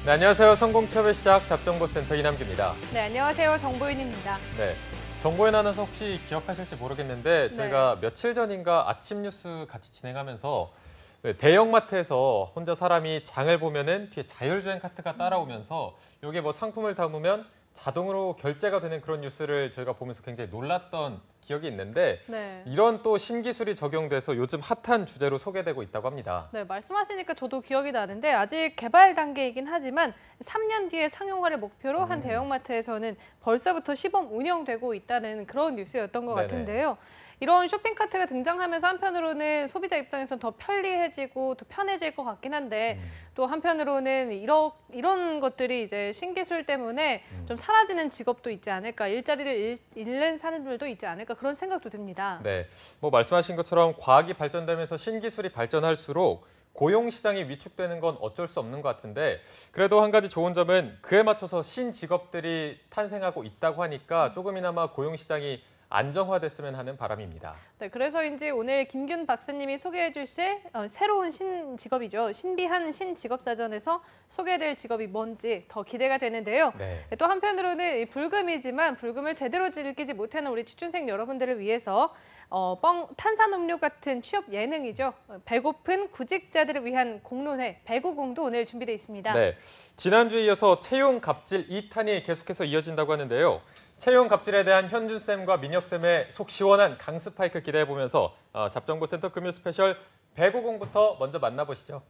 네, 안녕하세요. 성공취업의 시작 답정보센터 이남규입니다. 네, 안녕하세요. 정보윤입니다. 네, 정보윤 아나운서 혹시 기억하실지 모르겠는데 저희가 며칠 전인가 아침 뉴스 같이 진행하면서 대형마트에서 혼자 사람이 장을 보면은 뒤에 자율주행 카트가 따라오면서 이게 뭐 상품을 담으면 자동으로 결제가 되는 그런 뉴스를 저희가 보면서 굉장히 놀랐던 기억이 있는데 이런 또 신기술이 적용돼서 요즘 핫한 주제로 소개되고 있다고 합니다. 네, 말씀하시니까 저도 기억이 나는데 아직 개발 단계이긴 하지만 3년 뒤에 상용화를 목표로 한 대형마트에서는 벌써부터 시범 운영되고 있다는 그런 뉴스였던 것 같은데요. 이런 쇼핑카트가 등장하면서 한편으로는 소비자 입장에서는 더 편리해지고 더 편해질 것 같긴 한데 또 한편으로는 이런 것들이 이제 신기술 때문에 좀 사라지는 직업도 있지 않을까, 일자리를 잃는 사람들도 있지 않을까 그런 생각도 듭니다. 네, 뭐 말씀하신 것처럼 과학이 발전되면서 신기술이 발전할수록 고용시장이 위축되는 건 어쩔 수 없는 것 같은데 그래도 한 가지 좋은 점은 그에 맞춰서 신직업들이 탄생하고 있다고 하니까 조금이나마 고용시장이 안정화됐으면 하는 바람입니다. 네, 그래서인지 오늘 김균 박사님이 소개해 주실 새로운 신직업이죠. 신비한 신직업사전에서 소개될 직업이 뭔지 더 기대가 되는데요. 또 한편으로는 불금이지만 불금을 제대로 즐기지 못하는 우리 취준생 여러분들을 위해서 탄산음료 같은 취업 예능이죠. 배고픈 구직자들을 위한 공론회, 배구공도 오늘 준비되어 있습니다. 네, 지난주에 이어서 채용 갑질 2탄이 계속해서 이어진다고 하는데요. 채용 갑질에 대한 현준쌤과 민혁쌤의 속 시원한 강스파이크 기대해보면서 잡정보센터 금요 스페셜 배구공부터 먼저 만나보시죠.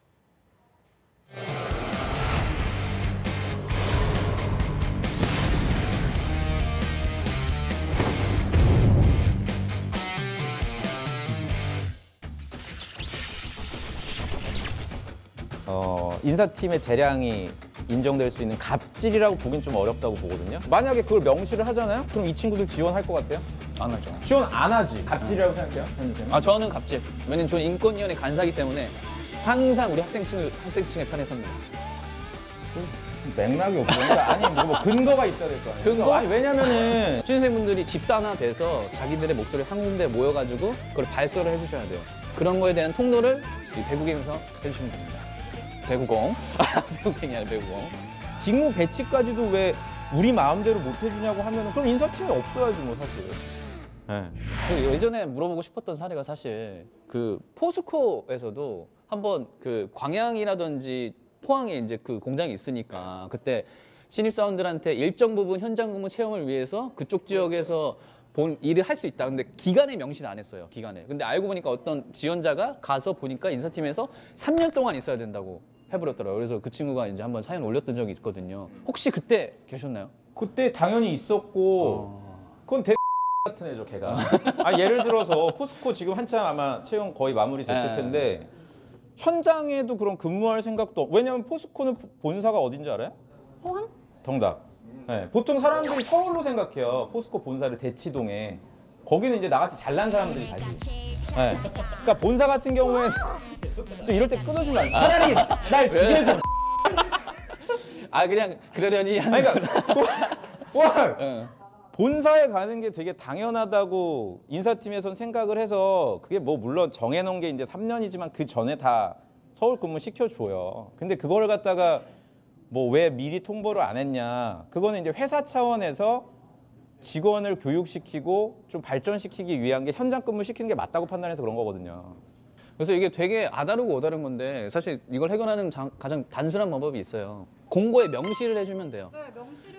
인사팀의 재량이 인정될 수 있는 갑질이라고 보긴 좀 어렵다고 보거든요. 만약에 그걸 명시를 하잖아요? 그럼 이 친구들 지원할 것 같아요? 안 하죠. 지원 안 하지. 갑질이라고 생각해요? 저는 갑질. 왜냐면 저는 인권위원회 간사기 때문에 항상 우리 학생층의 편에 섭니다. 맥락이 없으니까 아니 뭐 근거가 있어야 될 거 아니에요? 근거? 아니 왜냐면은 취준생분들이 집단화돼서 자기들의 목소리를 한 군데 모여가지고 그걸 발설을 해주셔야 돼요. 그런 거에 대한 통로를 이 배구경에서 해주시면 됩니다. 배구공. 배구경이 아니라 배구공. 직무 배치까지도 왜 우리 마음대로 못 해주냐고 하면은 그럼 인사팀이 없어야지 뭐 사실. 그 예전에 물어보고 싶었던 사례가 사실 그 포스코에서도 한번 그 광양이라든지 포항에 이제 그 공장이 있으니까 그때 신입사원들한테 일정 부분 현장 근무 체험을 위해서 그쪽 지역에서 일을 할 수 있다. 근데 기간에 명시는 안 했어요. 기간에. 근데 알고 보니까 어떤 지원자가 가서 보니까 인사팀에서 3년 동안 있어야 된다고 해버렸더라고요. 그래서 그 친구가 이제 한번 사연 올렸던 적이 있거든요. 혹시 그때 계셨나요? 그때 당연히 있었고 그건 같은 애죠, 걔가. 예를 들어서 포스코 지금 한참 아마 채용 거의 마무리됐을 텐데 현장에도 그럼 근무할 생각도 왜냐면 포스코는 본사가 어딘지 알아요? 포항? 정답. 보통 사람들이 서울로 생각해요. 포스코 본사를 대치동에. 거기는 이제 나같이 잘난 사람들이 가지. 그러니까 본사 같은 경우에 좀 이럴 때 끊어주면 안 돼. 차라리 날 죽여줘. 그냥 그러려니 하는 본사에 가는 게 되게 당연하다고 인사팀에선 생각을 해서 그게 뭐 물론 정해놓은 게 이제 3년이지만 그 전에 다 서울 근무 시켜줘요. 근데 그걸 갖다가 뭐 왜 미리 통보를 안 했냐. 그거는 이제 회사 차원에서 직원을 교육시키고 좀 발전시키기 위한 게 현장 근무 시키는 게 맞다고 판단해서 그런 거거든요. 그래서 이게 되게 아다르고 어다른 건데 사실 이걸 해결하는 가장 단순한 방법이 있어요. 공고에 명시를 해주면 돼요.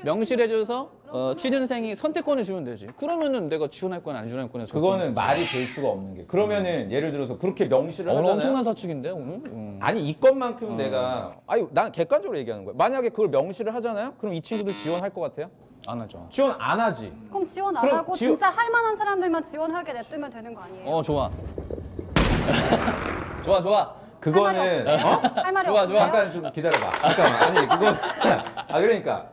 명시를 해줘서 취준생이 선택권을 주면 되지. 그러면은 내가 지원할 건 안 지원할 거냐. 그거는 말이 될 수가 없는 게. 그러면은 예를 들어서 그렇게 명시를 하잖아요. 엄청난 사측인데 오늘? 아니 이것만큼 내가 난 객관적으로 얘기하는 거야. 만약에 그걸 명시를 하잖아요. 그럼 이 친구들 지원할 것 같아요? 안 하죠. 지원 안 하지. 그럼 지원 안 하고 진짜 할 만한 사람들만 지원하게 냅두면 되는 거 아니에요? 좋아. 좋아. 그거는 할 말이 없어요? 잠깐 좀 기다려봐. 잠깐만. 아니 그건 그러니까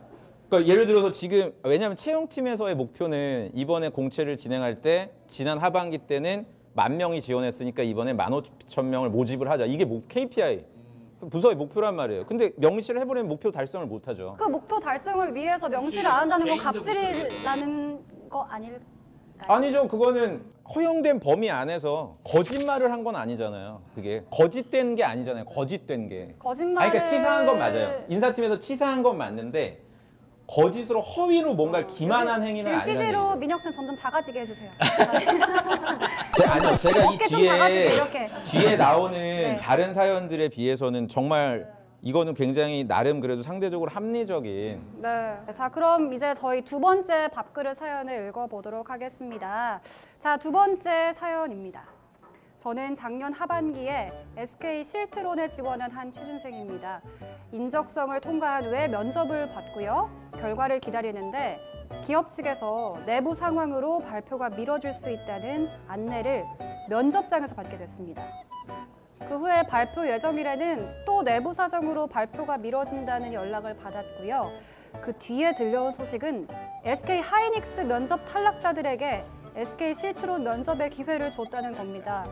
예를 들어서 지금 왜냐하면 채용팀에서의 목표는 이번에 공채를 진행할 때 지난 하반기 때는 10,000명이 지원했으니까 이번에 15,000명을 모집을 하자. 이게 KPI. 부서의 목표란 말이에요. 근데 명시를 해버리면 목표 달성을 못 하죠. 그 목표 달성을 위해서 명시를 안 한다는 건 갑질이라는 거 아닐까요? 아닐까요? 아니죠. 그거는 허용된 범위 안에서 거짓말을 한 건 아니잖아요. 그게 거짓된 게 아니잖아요. 거짓된 게. 거짓말을 아니, 그러니까 치사한 건 맞아요. 인사팀에서 치사한 건 맞는데 거짓으로 허위로 뭔가를 기만한 행위는 지금 아니라는 CG로 얘기죠. 민혁 씨 점점 작아지게 해주세요. 아니요, 제가 이 어깨 좀 작아지게 뒤에 이렇게. 뒤에 나오는 네. 다른 사연들에 비해서는 정말 이거는 굉장히 나름 그래도 상대적으로 합리적인. 네. 자, 그럼 이제 저희 두 번째 밥그릇 사연을 읽어보도록 하겠습니다. 자, 두 번째 사연입니다. 저는 작년 하반기에 SK 실트론에 지원한 한 취준생입니다. 인적성을 통과한 후에 면접을 받고요. 결과를 기다리는데 기업 측에서 내부 상황으로 발표가 미뤄질 수 있다는 안내를 면접장에서 받게 됐습니다. 그 후에 발표 예정일에는 또 내부 사정으로 발표가 미뤄진다는 연락을 받았고요. 그 뒤에 들려온 소식은 SK 하이닉스 면접 탈락자들에게 SK 실트론 면접의 기회를 줬다는 겁니다.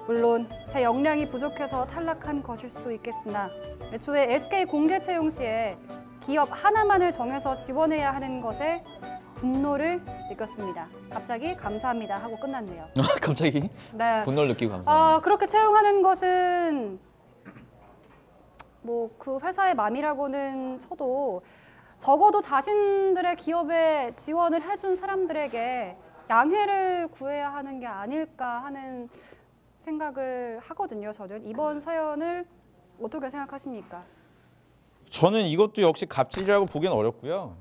물론 제 역량이 부족해서 탈락한 것일 수도 있겠으나 애초에 SK 공개 채용 시에 기업 하나만을 정해서 지원해야 하는 것에 분노를 느꼈습니다. 갑자기 감사합니다 하고 끝났네요. 갑자기 네. 분노를 느끼고 감사합니다. 그렇게 채용하는 것은 뭐 그 회사의 맘이라고는 쳐도 적어도 자신들의 기업에 지원을 해준 사람들에게 양해를 구해야 하는 게 아닐까 하는 생각을 하거든요. 저는 이번 사연을 어떻게 생각하십니까? 저는 이것도 역시 갑질이라고 보기는 어렵고요.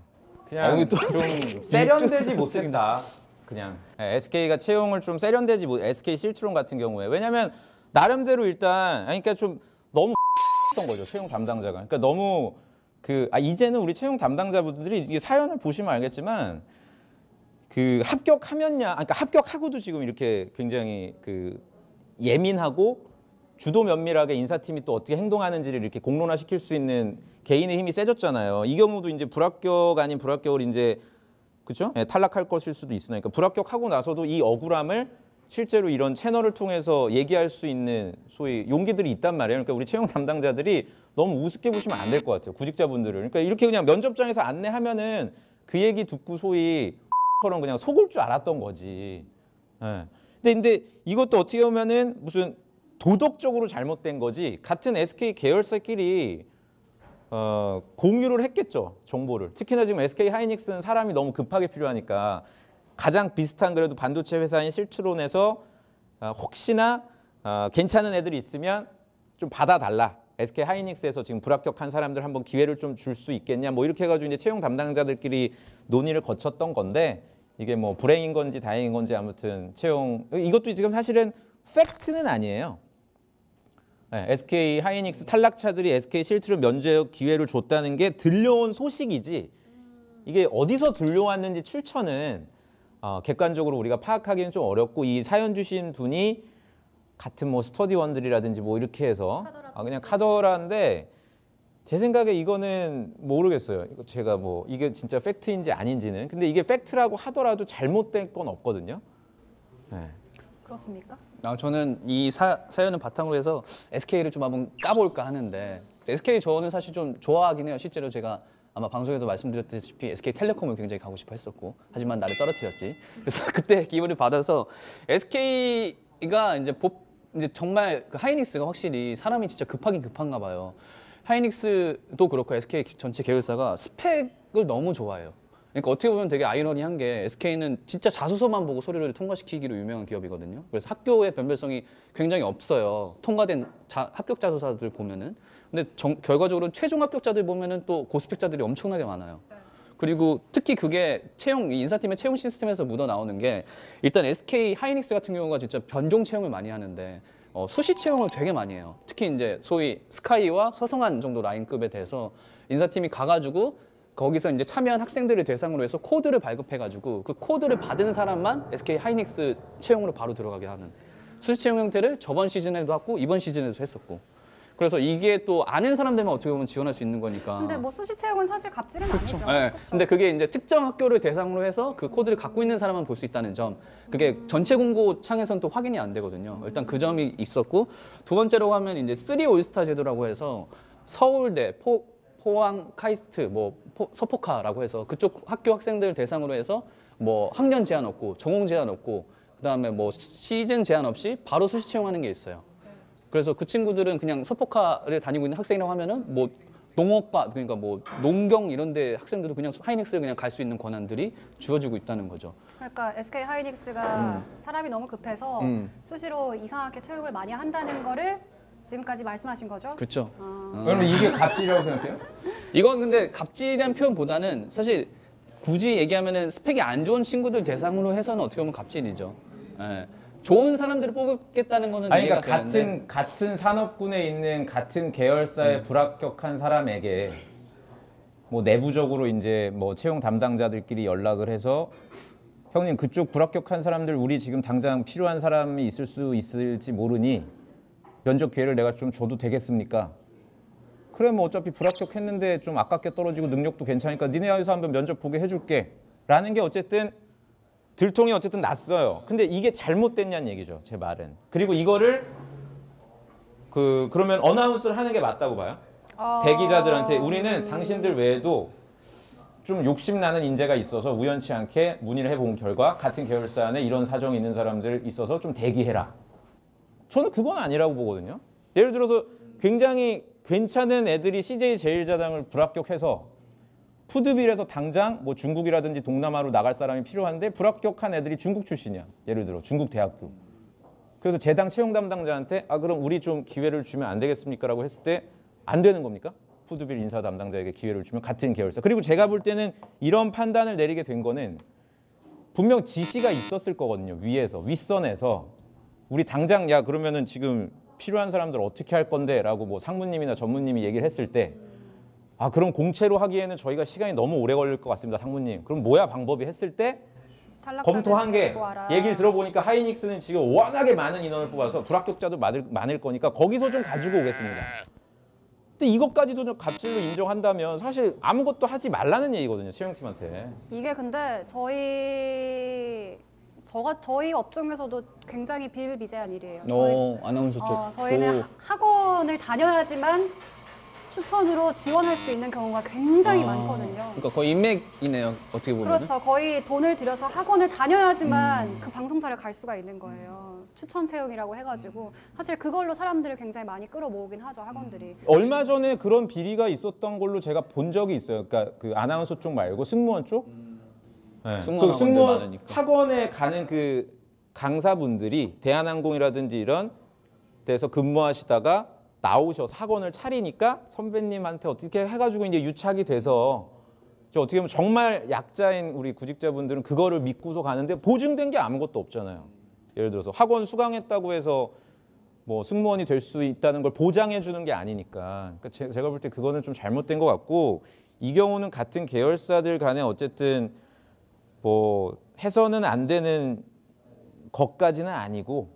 그냥 또 좀 세련되지 못했다. 그냥 SK가 채용을 좀 세련되지 못. SK 실트론 같은 경우에 왜냐하면 나름대로 일단 아니 그러니까 좀 너무 했던 거죠 채용 담당자가. 그러니까 너무 이제는 우리 채용 담당자분들이 이게 사연을 보시면 알겠지만 그 합격하면야 그러니까 합격하고도 지금 이렇게 굉장히 예민하고 주도 면밀하게 인사팀이 또 어떻게 행동하는지를 이렇게 공론화시킬 수 있는 개인의 힘이 세졌잖아요. 이 경우도 이제 불합격 아닌 불합격을 이제 그렇죠? 탈락할 것일 수도 있으니까 그러니까 불합격하고 나서도 이 억울함을 실제로 이런 채널을 통해서 얘기할 수 있는 소위 용기들이 있단 말이에요. 그러니까 우리 채용 담당자들이 너무 우습게 보시면 안 될 것 같아요. 구직자분들을. 그러니까 이렇게 그냥 면접장에서 안내하면은 그 얘기 듣고 소위 처럼 그냥 속을 줄 알았던 거지. 예. 근데 이것도 어떻게 보면은 무슨 도덕적으로 잘못된 거지 같은 SK 계열사끼리 공유를 했겠죠 정보를. 특히나 지금 SK 하이닉스는 사람이 너무 급하게 필요하니까 가장 비슷한 그래도 반도체 회사인 실트론에서 혹시나 괜찮은 애들이 있으면 좀 받아달라. SK 하이닉스에서 지금 불합격한 사람들 한번 기회를 좀 줄 수 있겠냐 뭐 이렇게 해가지고 이제 채용 담당자들끼리 논의를 거쳤던 건데 이게 뭐 불행인 건지 다행인 건지 아무튼 채용 이것도 지금 사실은 팩트는 아니에요. 네, SK 하이닉스 탈락자들이 SK 실트론 면접 기회를 줬다는 게 들려온 소식이지 이게 어디서 들려왔는지 출처는 객관적으로 우리가 파악하기는 좀 어렵고 이 사연 주신 분이 같은 뭐 스터디원들이라든지 뭐 이렇게 해서 그냥 카더라인데 제 생각에 이거는 모르겠어요. 이거 제가 뭐 이게 진짜 팩트인지 아닌지는. 근데 이게 팩트라고 하더라도 잘못된 건 없거든요. 네. 그렇습니까? 저는 이 사연을 바탕으로 해서 SK를 좀 한번 까볼까 하는데 SK 저는 사실 좀 좋아하긴 해요. 실제로 제가 아마 방송에도 말씀드렸다시피 SK텔레콤을 굉장히 가고 싶어 했었고 하지만 나를 떨어뜨렸지. 그래서 그때 기회를 받아서 SK가 이제 정말 그 하이닉스가 확실히 사람이 진짜 급하긴 급한가 봐요. 하이닉스도 그렇고 SK 전체 계열사가 스펙을 너무 좋아해요. 그러니까 어떻게 보면 되게 아이러니한 게 SK는 진짜 자소서만 보고 서류를 통과시키기로 유명한 기업이거든요. 그래서 학교의 변별성이 굉장히 없어요. 통과된 합격 자소서들 보면은. 근데 결과적으로 최종 합격자들 보면은 또 고스펙자들이 엄청나게 많아요. 그리고 특히 그게 인사팀의 채용 시스템에서 묻어 나오는 게 일단 SK 하이닉스 같은 경우가 진짜 변종 채용을 많이 하는데 수시 채용을 되게 많이 해요. 특히 이제 소위 스카이와 서성한 정도 라인급에 대해서 인사팀이 가가지고 거기서 이제 참여한 학생들을 대상으로 해서 코드를 발급해가지고 그 코드를 받은 사람만 SK 하이닉스 채용으로 바로 들어가게 하는 수시 채용 형태를 저번 시즌에도 했고 이번 시즌에도 했었고 그래서 이게 또 아는 사람들만 어떻게 보면 지원할 수 있는 거니까. 근데 뭐 수시 채용은 사실 갑질은 아니죠. 네. 그쵸? 근데 그게 이제 특정 학교를 대상으로 해서 그 코드를 갖고 있는 사람만 볼 수 있다는 점. 그게 전체 공고 창에서는 또 확인이 안 되거든요. 일단 그 점이 있었고 두 번째로 하면 이제 3 올스타 제도라고 해서 서울대, 포항 카이스트, 서포카라고 해서 그쪽 학교 학생들 대상으로 해서 뭐 학년 제한 없고 전공 제한 없고 그다음에 뭐 시즌 제한 없이 바로 수시 채용하는 게 있어요. 그래서 그 친구들은 그냥 서포카를 다니고 있는 학생이라고 하면은 뭐 농업과 그러니까 뭐 농경 이런 데 학생들도 그냥 하이닉스를 그냥 갈 수 있는 권한들이 주어지고 있다는 거죠. 그러니까 SK 하이닉스가 사람이 너무 급해서 수시로 이상하게 채용을 많이 한다는 거를 지금까지 말씀하신 거죠? 그렇죠. 그러면 이게 갑질이라고 생각해요? 이건 근데 갑질이라는 표현보다는 사실 굳이 얘기하면은 스펙이 안 좋은 친구들 대상으로 해서는 어떻게 보면 갑질이죠. 예. 좋은 사람들을 뽑겠다는 거는 아니, 이해가 그러니까 되는데 같은 산업군에 있는 같은 계열사에 불합격한 사람에게 뭐 내부적으로 이제 뭐 채용 담당자들끼리 연락을 해서 형님 그쪽 불합격한 사람들 우리 지금 당장 필요한 사람이 있을 수 있을지 모르니 면접 기회를 내가 좀 줘도 되겠습니까? 그래 뭐 어차피 불합격했는데 좀 아깝게 떨어지고 능력도 괜찮으니까 니네 회사 한번 면접 보게 해줄게 라는 게 어쨌든 들통이 어쨌든 났어요. 근데 이게 잘못됐냐는 얘기죠, 제 말은. 그리고 이거를 그러면 어나운스를 하는 게 맞다고 봐요. 대기자들한테 우리는 당신들 외에도 좀 욕심나는 인재가 있어서 우연치 않게 문의를 해본 결과 같은 계열사 안에 이런 사정이 있는 사람들 있어서 좀 대기해라. 저는 그건 아니라고 보거든요. 예를 들어서 굉장히 괜찮은 애들이 CJ 제일자당을 불합격해서 푸드빌에서 당장 뭐 중국이라든지 동남아로 나갈 사람이 필요한데 불합격한 애들이 중국 출신이야. 예를 들어 중국 대학교. 그래서 재당 채용 담당자한테 그럼 우리 좀 기회를 주면 안 되겠습니까? 라고 했을 때 안 되는 겁니까? 푸드빌 인사 담당자에게 기회를 주면 같은 계열사. 그리고 제가 볼 때는 이런 판단을 내리게 된 거는 분명 지시가 있었을 거거든요. 위에서, 윗선에서 우리 당장 야 그러면은 지금 필요한 사람들 어떻게 할 건데? 라고 뭐 상무님이나 전무님이 얘기를 했을 때 그럼 공채로 하기에는 저희가 시간이 너무 오래 걸릴 것 같습니다, 상무님. 그럼 뭐야 방법이 했을 때 검토한 게 얘기를 들어보니까 하이닉스는 지금 워낙에 많은 인원을 뽑아서 불합격자도 많을 거니까 거기서 좀 가지고 오겠습니다. 근데 이것까지도 좀 갑질로 인정한다면 사실 아무것도 하지 말라는 얘기거든요, 채용팀한테. 이게 근데 저희 업종에서도 굉장히 비일비재한 일이에요. 아나운서 쪽. 저희는 학원을 다녀야지만 추천으로 지원할 수 있는 경우가 굉장히 많거든요. 그러니까 거의 인맥이네요, 어떻게 보면. 그렇죠. 거의 돈을 들여서 학원을 다녀야지만 그 방송사를 갈 수가 있는 거예요. 추천 채용이라고 해가지고 사실 그걸로 사람들을 굉장히 많이 끌어모으긴 하죠, 학원들이. 얼마 전에 그런 비리가 있었던 걸로 제가 본 적이 있어요. 그러니까 그 아나운서 쪽 말고 승무원 쪽. 네. 승무원 그 승무원 학원들 많으니까. 학원에 가는 그 강사분들이 대한항공이라든지 이런 데서 근무하시다가 나오셔서 학원을 차리니까 선배님한테 어떻게 해가지고 이제 유착이 돼서 어떻게 보면 정말 약자인 우리 구직자분들은 그거를 믿고서 가는데 보증된 게 아무것도 없잖아요. 예를 들어서 학원 수강했다고 해서 뭐 승무원이 될 수 있다는 걸 보장해 주는 게 아니니까. 그러니까 제가 볼 때 그거는 좀 잘못된 것 같고 이 경우는 같은 계열사들 간에 어쨌든 뭐 해서는 안 되는 것까지는 아니고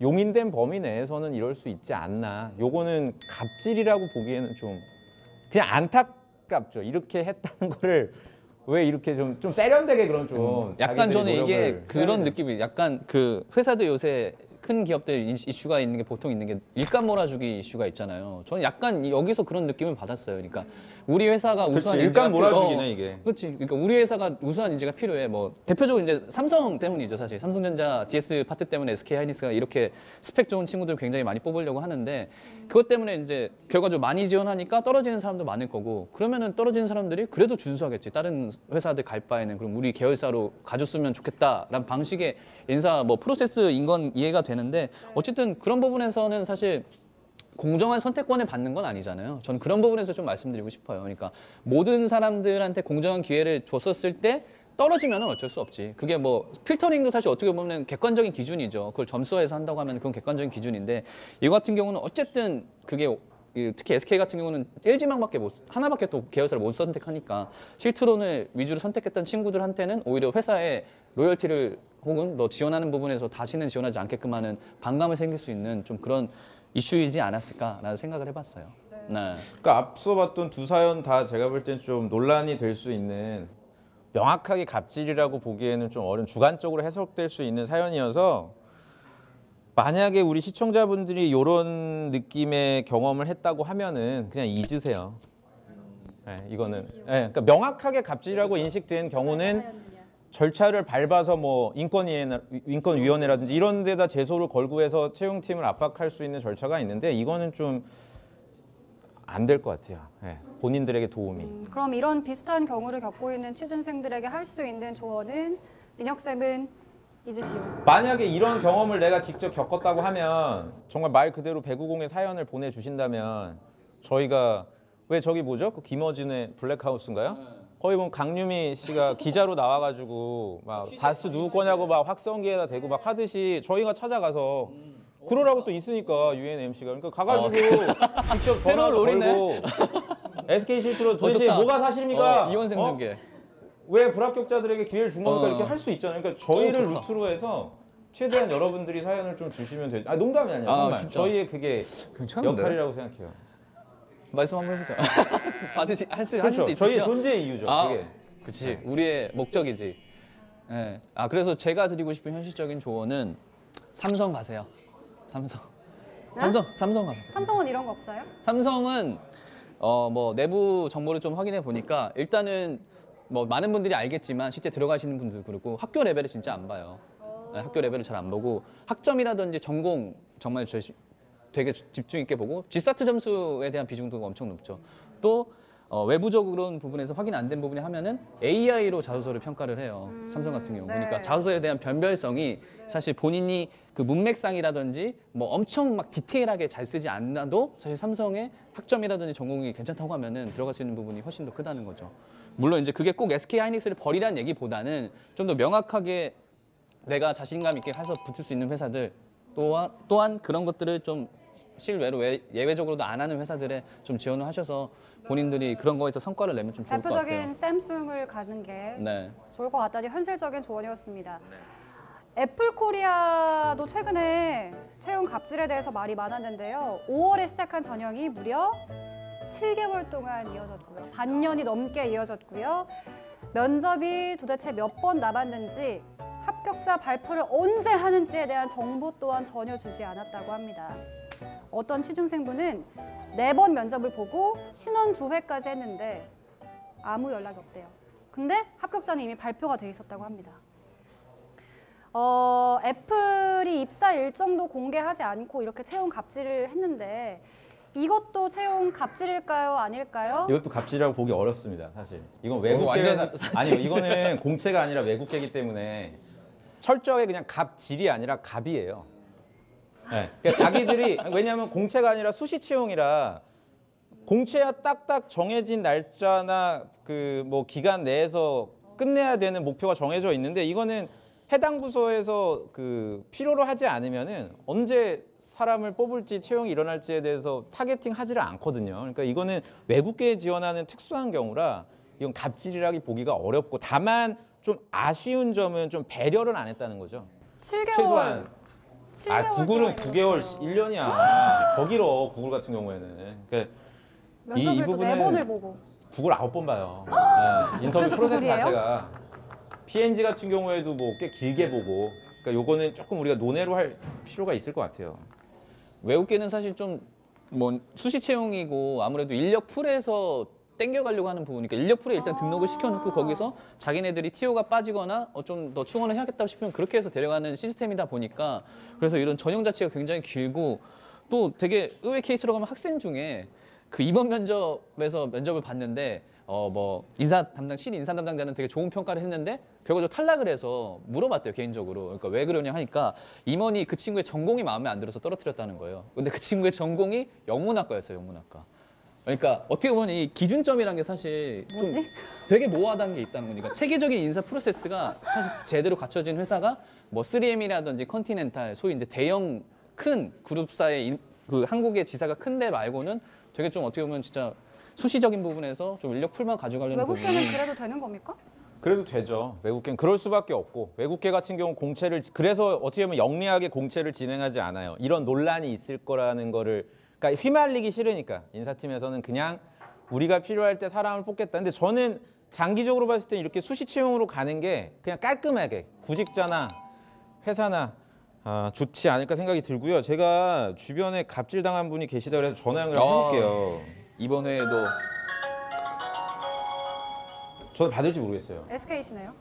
용인된 범위 내에서는 이럴 수 있지 않나. 요거는 갑질이라고 보기에는 좀 그냥 안타깝죠. 이렇게 했다는 거를 왜 이렇게 좀 세련되게 그럼 좀 약간 저는 이게 노력을 그런 느낌이 약간 그 회사도 요새 큰 기업들 이슈가 있는 게 보통 있는 게 일감 몰아주기 이슈가 있잖아요. 저는 약간 여기서 그런 느낌을 받았어요. 그러니까 우리 회사가 우수한 인재가 일감 몰아주기네 이게. 그렇지. 그러니까 우리 회사가 우수한 인재가 필요해. 뭐 대표적으로 이제 삼성 때문이죠, 사실. 삼성전자 DS 파트 때문에 SK 하이닉스가 이렇게 스펙 좋은 친구들 굉장히 많이 뽑으려고 하는데 그것 때문에 이제 결과적으로 많이 지원하니까 떨어지는 사람도 많을 거고 그러면은 떨어지는 사람들이 그래도 준수하겠지. 다른 회사들 갈 바에는 그럼 우리 계열사로 가줬으면 좋겠다라는 방식의 인사 뭐 프로세스인 건 이해가 되는데 어쨌든 그런 부분에서는 사실 공정한 선택권을 받는 건 아니잖아요. 저는 그런 부분에서 좀 말씀드리고 싶어요. 그러니까 모든 사람들한테 공정한 기회를 줬었을 때 떨어지면 어쩔 수 없지. 그게 뭐 필터링도 사실 어떻게 보면 객관적인 기준이죠. 그걸 점수화해서 한다고 하면 그건 객관적인 기준인데 이거 같은 경우는 어쨌든 그게 특히 SK 같은 경우는 LG망밖에 하나밖에 또 계열사를 못 선택하니까 실트론을 위주로 선택했던 친구들한테는 오히려 회사에 로열티를 혹은 너 지원하는 부분에서 다시는 지원하지 않게끔 하는 반감을 생길 수 있는 좀 그런 이슈이지 않았을까라는 생각을 해봤어요. 네. 그러니까 앞서 봤던 두 사연 다 제가 볼 땐 좀 논란이 될 수 있는 명확하게 갑질이라고 보기에는 좀 어려운 주관적으로 해석될 수 있는 사연이어서 만약에 우리 시청자분들이 이런 느낌의 경험을 했다고 하면은 그냥 잊으세요. 이거는 그러니까 명확하게 갑질이라고 인식된 경우는 절차를 밟아서 뭐 인권위원회라든지 이런 데다 제소를 걸고 해서 채용팀을 압박할 수 있는 절차가 있는데 이거는 좀 안 될 것 같아요. 예, 본인들에게 도움이. 그럼 이런 비슷한 경우를 겪고 있는 취준생들에게 할 수 있는 조언은 민혁 쌤은 잊으시오. 만약에 이런 경험을 내가 직접 겪었다고 하면 정말 말 그대로 배구공의 사연을 보내주신다면 저희가 왜 저기 뭐죠? 그 김어준의 블랙하우스인가요? 거의 보면 강유미 씨가 기자로 나와가지고 막 다스 누구 거냐고 막 확성기에다 대고 막 하듯이 저희가 찾아가서 그러라고 또 있으니까 UNMC가 그러니까 가가지고 직접 전화를 걸고 SK 실트로 도대체 좋다. 뭐가 사실입니까? 이원 생중계. 왜 불합격자들에게 기회를 준 겁니까? 이렇게 할 수 있잖아요. 그러니까 저희를 좋다. 루트로 해서 최대한 여러분들이 사연을 좀 주시면 되죠. 아 농담이 아니에요. 정말 진짜. 저희의 그게 괜찮은데? 역할이라고 생각해요. 말씀 한번 해보세요. 하실 수 그렇죠. 있으시죠? 저희의 존재의 이유죠. 그게. 그치. 우리의 목적이지. 예. 그래서 제가 드리고 싶은 현실적인 조언은 삼성 가세요. 삼성. 삼성 가세요. 삼성은 이런 거 없어요? 삼성은 뭐 내부 정보를 좀 확인해 보니까 일단은 뭐 많은 분들이 알겠지만 실제 들어가시는 분들도 그렇고 학교 레벨을 진짜 안 봐요. 네, 학교 레벨을 잘 안 보고 학점이라든지 전공 정말 되게 집중 있게 보고 G스타트 점수에 대한 비중도 엄청 높죠. 또 외부적으로는 부분에서 확인 안 된 부분이 하면은 AI로 자소서를 평가를 해요. 삼성 같은 경우. 네. 그러니까 자소서에 대한 변별성이 사실 본인이 그 문맥상이라든지 뭐 엄청 막 디테일하게 잘 쓰지 않아도 사실 삼성의 학점이라든지 전공이 괜찮다고 하면은 들어갈 수 있는 부분이 훨씬 더 크다는 거죠. 물론 이제 그게 꼭 SK 하이닉스를 버리라는 얘기보다는 좀 더 명확하게 내가 자신감 있게 가서 붙을 수 있는 회사들 또한 그런 것들을 좀 실외로 예외적으로도 안 하는 회사들에 좀 지원을 하셔서 본인들이 그런 거에서 성과를 내면 좀 좋을 것 같아요. 대표적인 샘숭을 가는 게 네. 좋을 것 같다니 현실적인 조언이었습니다. 애플 코리아도 최근에 채용 갑질에 대해서 말이 많았는데요. 5월에 시작한 전형이 무려 7개월 동안 이어졌고요. 반년이 넘게 이어졌고요. 면접이 도대체 몇 번 남았는지 합격자 발표를 언제 하는지에 대한 정보 또한 전혀 주지 않았다고 합니다. 어떤 취준생분은 4번 면접을 보고 신원 조회까지 했는데 아무 연락이 없대요. 근데 합격자는 이미 발표가 돼 있었다고 합니다. 애플이 입사 일정도 공개하지 않고 이렇게 채용 갑질을 했는데 이것도 채용 갑질일까요? 아닐까요? 이것도 갑질이라고 보기 어렵습니다. 사실 이건 외국계 완전 아니요 이거는 공채가 아니라 외국계이기 때문에 철저하게 그냥 갑질이 아니라 갑이에요. 네. 그러니까 자기들이 왜냐하면 공채가 아니라 수시 채용이라 공채야 딱딱 정해진 날짜나 그 뭐 기간 내에서 끝내야 되는 목표가 정해져 있는데 이거는 해당 부서에서 그 필요로 하지 않으면은 언제 사람을 뽑을지 채용이 일어날지에 대해서 타겟팅 하지를 않거든요. 그러니까 이거는 외국계에 지원하는 특수한 경우라 이건 갑질이라기 보기가 어렵고 다만 좀 아쉬운 점은 좀 배려를 안 했다는 거죠. 7개월. 최소한 7개월 구글은 동안 9개월, 이뤘어요. 1년이야. 더 길어 구글 같은 경우에는. 그러니까 면접을 또 부분은 4번을 보고. 구글 9번 봐요. 네, 인터뷰 그래서 프로세스 구글이에요? 자체가 PNG 같은 경우에도 뭐 꽤 길게 보고. 그러니까 요거는 조금 우리가 논외로 할 필요가 있을 것 같아요. 외국계는 사실 좀 뭐 수시 채용이고 아무래도 인력 풀에서 땡겨가려고 하는 부분이니까 인력 풀에 일단 등록을 시켜놓고 거기서 자기네들이 TO가 빠지거나 좀 더 충원을 해야겠다 싶으면 그렇게 해서 데려가는 시스템이다 보니까 그래서 이런 전형 자체가 굉장히 길고 또 되게 의외 케이스로 가면 학생 중에 그 이번 면접에서 면접을 봤는데 뭐 인사 담당자는 되게 좋은 평가를 했는데 결과적으로 탈락을 해서 물어봤대요 개인적으로. 그러니까 왜 그러냐 하니까 임원이 그 친구의 전공이 마음에 안 들어서 떨어뜨렸다는 거예요. 근데 그 친구의 전공이 영문학과였어요. 영문학과. 그러니까 어떻게 보면 이 기준점이라는 게 사실 좀 뭐지? 되게 모호하다는 게 있다는 거니까 체계적인 인사 프로세스가 사실 제대로 갖춰진 회사가 뭐 3M이라든지 컨티넨탈 소위 이제 대형 큰 그룹사의 그 한국의 지사가 큰데 말고는 되게 좀 어떻게 보면 진짜 수시적인 부분에서 좀 인력 풀만 가져가려는 외국계는 부분이 그래도 되는 겁니까? 그래도 되죠. 외국계는 그럴 수밖에 없고 외국계 같은 경우 공채를 그래서 어떻게 보면 영리하게 공채를 진행하지 않아요. 이런 논란이 있을 거라는 거를 그러니까 휘말리기 싫으니까 인사팀에서는 그냥 우리가 필요할 때 사람을 뽑겠다. 근데 저는 장기적으로 봤을 때 이렇게 수시 채용으로 가는 게 그냥 깔끔하게 구직자나 회사나 좋지 않을까 생각이 들고요. 제가 주변에 갑질당한 분이 계시다 그래서 전화 연결 해볼게요. 이번 회에도 저도 받을지 모르겠어요. SK시네요.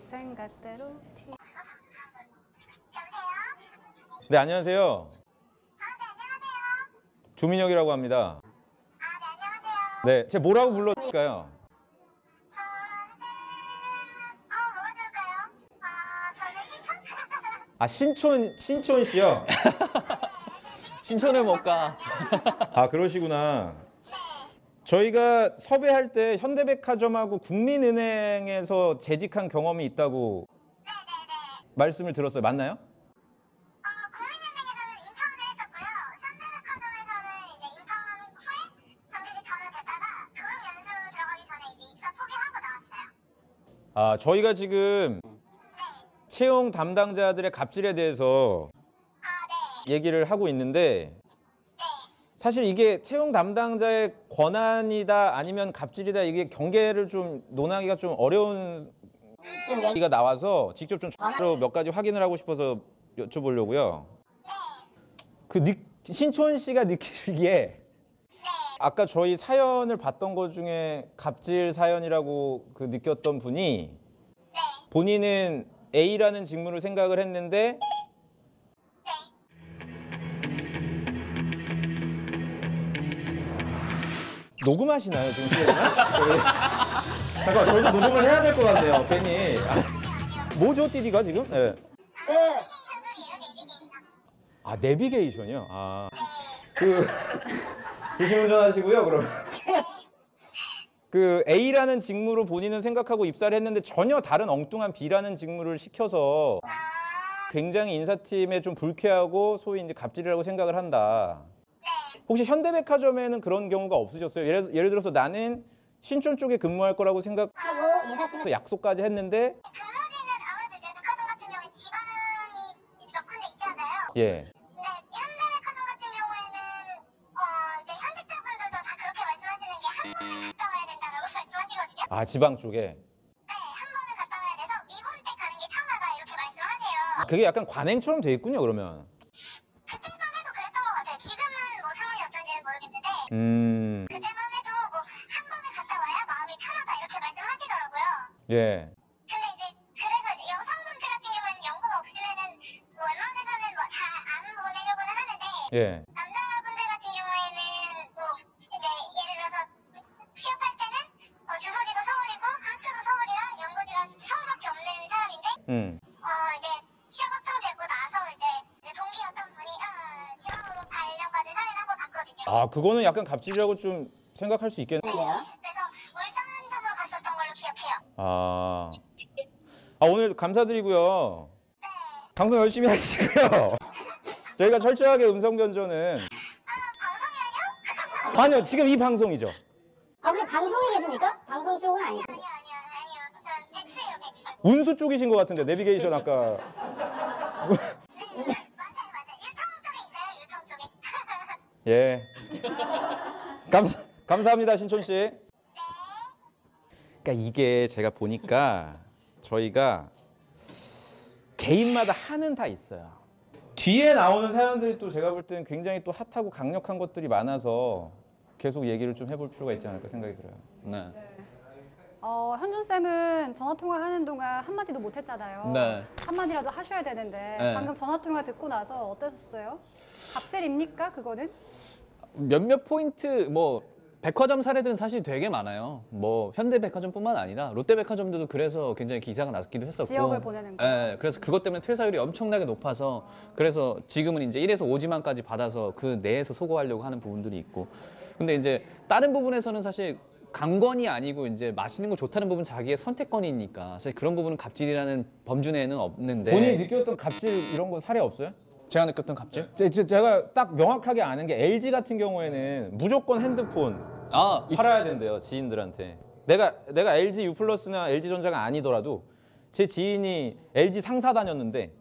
생각대로 티. 네, 안녕하세요. 조민혁이라고 합니다. 네, 제가 뭐라고 불러드릴까요? 아, 신촌 씨요? 신촌을 못 가. 아, 그러시구나. 저희가 섭외할 때 현대백화점하고 국민은행에서 재직한 경험이 있다고 말씀을 들었어요. 맞나요? 국민은행에서는 인턴을 했었고요. 현대백화점에서는 이제 인턴 후에 정규직 전환됐다가 교육연수 들어가기 전에 이제 입사 포기하고 나왔어요. 아, 저희가 지금 채용 담당자들의 갑질에 대해서 얘기를 하고 있는데 사실 이게 채용 담당자의 권한이다 아니면 갑질이다 이게 경계를 좀 논하기가 좀 어려운 얘기가 나와서 직접 좀 몇 가지 확인을 하고 싶어서 여쭤보려고요. 신촌 씨가 느끼기에 아까 저희 사연을 봤던 것 중에 갑질 사연이라고 느꼈던 분이 본인은 A라는 직무를 생각을 했는데 녹음하시나요 지금? 잠깐 저희도 녹음을 해야 될 것 같네요. 괜히 뭐죠 띠디가 지금? 네. 아 내비게이션이요? 아 조심 운전하시고요. 그럼 A라는 직무로 본인은 생각하고 입사를 했는데 전혀 다른 엉뚱한 B라는 직무를 시켜서 굉장히 인사팀에 좀 불쾌하고 소위 이제 갑질이라고 생각을 한다. 혹시 현대백화점에는 그런 경우가 없으셨어요? 예를 들어서 나는 신촌 쪽에 근무할 거라고 생각하고 인사팀에서 약속까지 했는데 근무지는 아무래도 이제 백화점 같은 경우에 지방이 몇 군데 있잖아요. 예. 근데 현대백화점 같은 경우에는 이제 현직자분들도 다 그렇게 말씀하시는 게 한 번은 갔다 와야 된다라고 말씀하시거든요. 아 지방 쪽에. 네, 한 번은 갔다 와야 돼서 미군 때 가는 게 편하다 이렇게 말씀하세요. 그게 약간 관행처럼 돼 있군요 그러면. 그때만 해도 그랬던 것 같아요. 지금은 뭐 상황이 어떤지는 모르겠는데 그때만 해도 뭐 한 번은 갔다 와야 마음이 편하다 이렇게 말씀하시더라고요. 예. 근데 이제 그래서 이제 여성분들 같은 경우에는 연고가 없으면은 뭐 웬만해서는 뭐 잘 안 보내려고는 하는데 예. 남자분들 같은 경우에는 뭐 이제 예를 들어서 취업할 때는 주소지도 서울이고 학교도 서울이라 연고지가 서울밖에 없는 사람인데 이제 취업 확정되고 나서 이제 동기였던 분이 지방으로 발령받은 사례를 한번 봤거든요. 아 그거는 약간 갑질이라고 좀 생각할 수 있겠네요. 그래서 울산 쪽으로 갔었던 걸로 기억해요. 아 오늘 감사드리고요. 방송 열심히 하시고요. 저희가 철저하게 음성 변조는 방송이라뇨? 아니요 지금 이 방송이죠. 아, 혹시 방송에 계십니까? 방송 쪽은 아니에요. 아니요. 전 백수예요, 백수. 운수 쪽이신 것 같은데 내비게이션 아까. 맞아요. 유통 쪽에 있어요, 유통 쪽에. 예. 감사합니다 신촌 씨. 그러니까 이게 제가 보니까 저희가 개인마다 하는 다 있어요. 뒤에 나오는 사연들이 또 제가 볼 때는 굉장히 또 핫하고 강력한 것들이 많아서 계속 얘기를 좀 해볼 필요가 있지 않을까 생각이 들어요. 네. 현준 쌤은 전화 통화하는 동안 한 마디도 못 했잖아요. 네. 한 마디라도 하셔야 되는데 네. 방금 전화 통화 듣고 나서 어떠셨어요? 갑질입니까 그거는? 몇몇 포인트 뭐 백화점 사례들은 사실 되게 많아요. 뭐 현대백화점뿐만 아니라 롯데백화점들도 그래서 굉장히 기사가 났기도 했었고. 지역을 보내는 거. 예, 그래서 그것 때문에 퇴사율이 엄청나게 높아서 그래서 지금은 이제 1에서 5지만까지 받아서 그 내에서 소거하려고 하는 부분들이 있고. 근데 이제 다른 부분에서는 사실 강권이 아니고 이제 맛있는 거 좋다는 부분 자기의 선택권이니까 사실 그런 부분은 갑질이라는 범주 내에는 없는데. 본인이 느꼈던 갑질 이런 거 사례 없어요? 제가 느꼈던 갑질? 제가 딱 명확하게 아는 게 LG 같은 경우에는 무조건 핸드폰 팔아야 된대요 지인들한테. 내가 LG U+나 LG전자가 아니더라도 제 지인이 LG 상사 다녔는데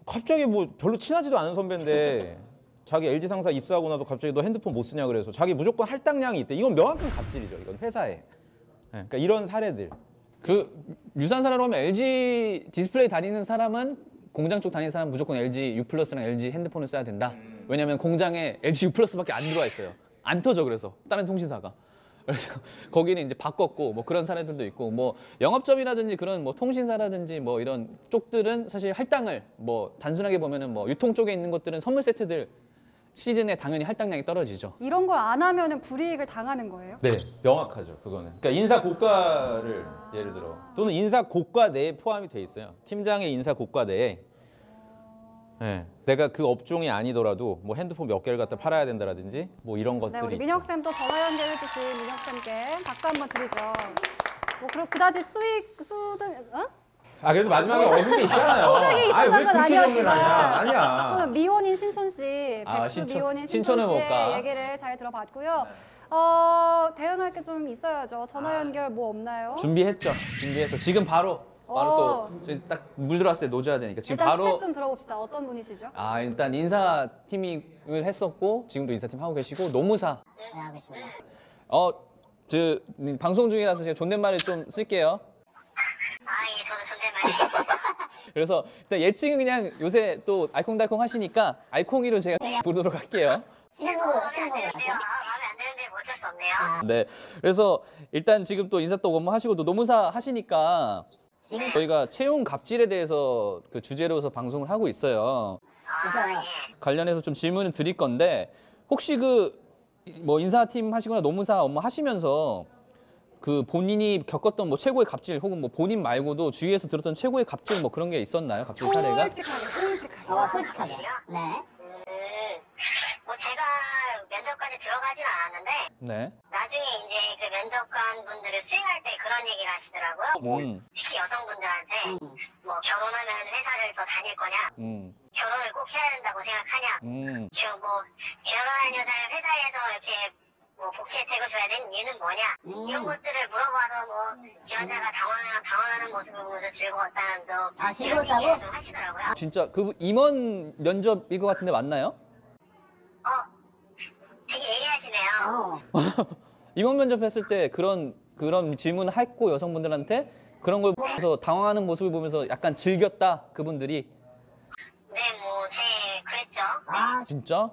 갑자기 뭐 별로 친하지도 않은 선배인데 자기 LG 상사 입사하고 나서 갑자기 너 핸드폰 못 쓰냐 그래서 자기 무조건 할당량이 있대. 이건 명확한 갑질이죠. 이건 회사에. 그러니까 이런 사례들. 그 유산 사례로 하면 LG 디스플레이 다니는 사람은 공장 쪽 다니는 사람은 무조건 LG U+랑 LG 핸드폰을 써야 된다. 왜냐면 공장에 LG U+밖에 안 들어와 있어요. 안 터져 그래서 다른 통신사가. 그래서 거기는 이제 바꿨고 뭐 그런 사례들도 있고 뭐 영업점이라든지 그런 뭐 통신사라든지 뭐 이런 쪽들은 사실 할당을 뭐 단순하게 보면은 뭐 유통 쪽에 있는 것들은 선물 세트들 시즌에 당연히 할당량이 떨어지죠. 이런 걸 안 하면은 불이익을 당하는 거예요? 네, 명확하죠. 그거는. 그러니까 인사 고가를 예를 들어 또는 인사 고가 내에 포함이 돼 있어요. 팀장의 인사 고가 내에 네, 내가 그 업종이 아니더라도 뭐 핸드폰 몇 개를 갖다 팔아야 된다라든지 뭐 이런 네, 것들이 우리 있죠. 민혁 쌤 또 전화 연결해 주신 민혁 쌤께 박수 한번 드리죠. 뭐 그다지 수등 아 그래도 마지막에 얻은 게 있잖아요. 소득이 있었던 아니, 왜 건 그렇게 정리를 아니었지만 하냐? 아니야. 미혼인 신촌 씨, 아, 백수 신촌. 미혼인 신촌을 신촌 씨의 볼까? 얘기를 잘 들어봤고요. 대응할 게 좀 있어야죠. 전화 연결 뭐 없나요? 준비했죠. 준비해서 지금 바로 또 저희 딱 물 들어왔을 때 놓줘야 되니까 지금 일단 바로 스펙 좀 들어봅시다. 어떤 분이시죠? 일단 인사팀을 했었고 지금도 인사팀 하고 계시고 노무사 네, 하고 있습니다. 저 방송 중이라서 제가 존댓말을 좀 쓸게요. 예, 저도 존댓말. 그래서 일단 예칭은 그냥 요새 또 알콩달콩 하시니까 알콩이로 제가 부르도록 할게요. 신혼부부 마음에 안 신혼부부 드는데요. 같아요. 마음에 안 드는데 뭐 어쩔 수 없네요. 네. 그래서 일단 지금 또 인사 또 업무 하시고 또 노무사 하시니까 지금 저희가 채용 갑질에 대해서 그 주제로서 방송을 하고 있어요. 그래서 관련해서 좀 질문을 드릴 건데 혹시 그 뭐 인사팀 하시거나 노무사 업무 하시면서 그 본인이 겪었던 뭐 최고의 갑질 혹은 뭐 본인 말고도 주위에서 들었던 최고의 갑질 뭐 그런 게 있었나요? 갑질 사례가? 솔직하게, 솔직하게. 솔직하게. 네. 뭐 제가 면접까지 들어가진 않았는데 네. 나중에 이제 그 면접관 분들을 수행할 때 그런 얘기를 하시더라고요. 뭐 특히 여성분들한테 뭐 결혼하면 회사를 더 다닐 거냐, 결혼을 꼭 해야 된다고 생각하냐, 뭐 결혼한 여자를 회사에서 이렇게 뭐 복지 혜택을 줘야 되는 이유는 뭐냐 이런 것들을 물어봐서 뭐 지원자가 당황하는 모습을 보면서 즐거웠다는 또 이런 즐거웠다고? 얘기를 좀 하시더라고요. 진짜 그 임원 면접일 것 같은데 맞나요? 되게 예리하시네요. 임원 면접했을 때 그런 질문을 했고 여성분들한테 그런 걸 보면서 당황하는 모습을 보면서 약간 즐겼다 그분들이. 네, 뭐 그랬죠. 진짜?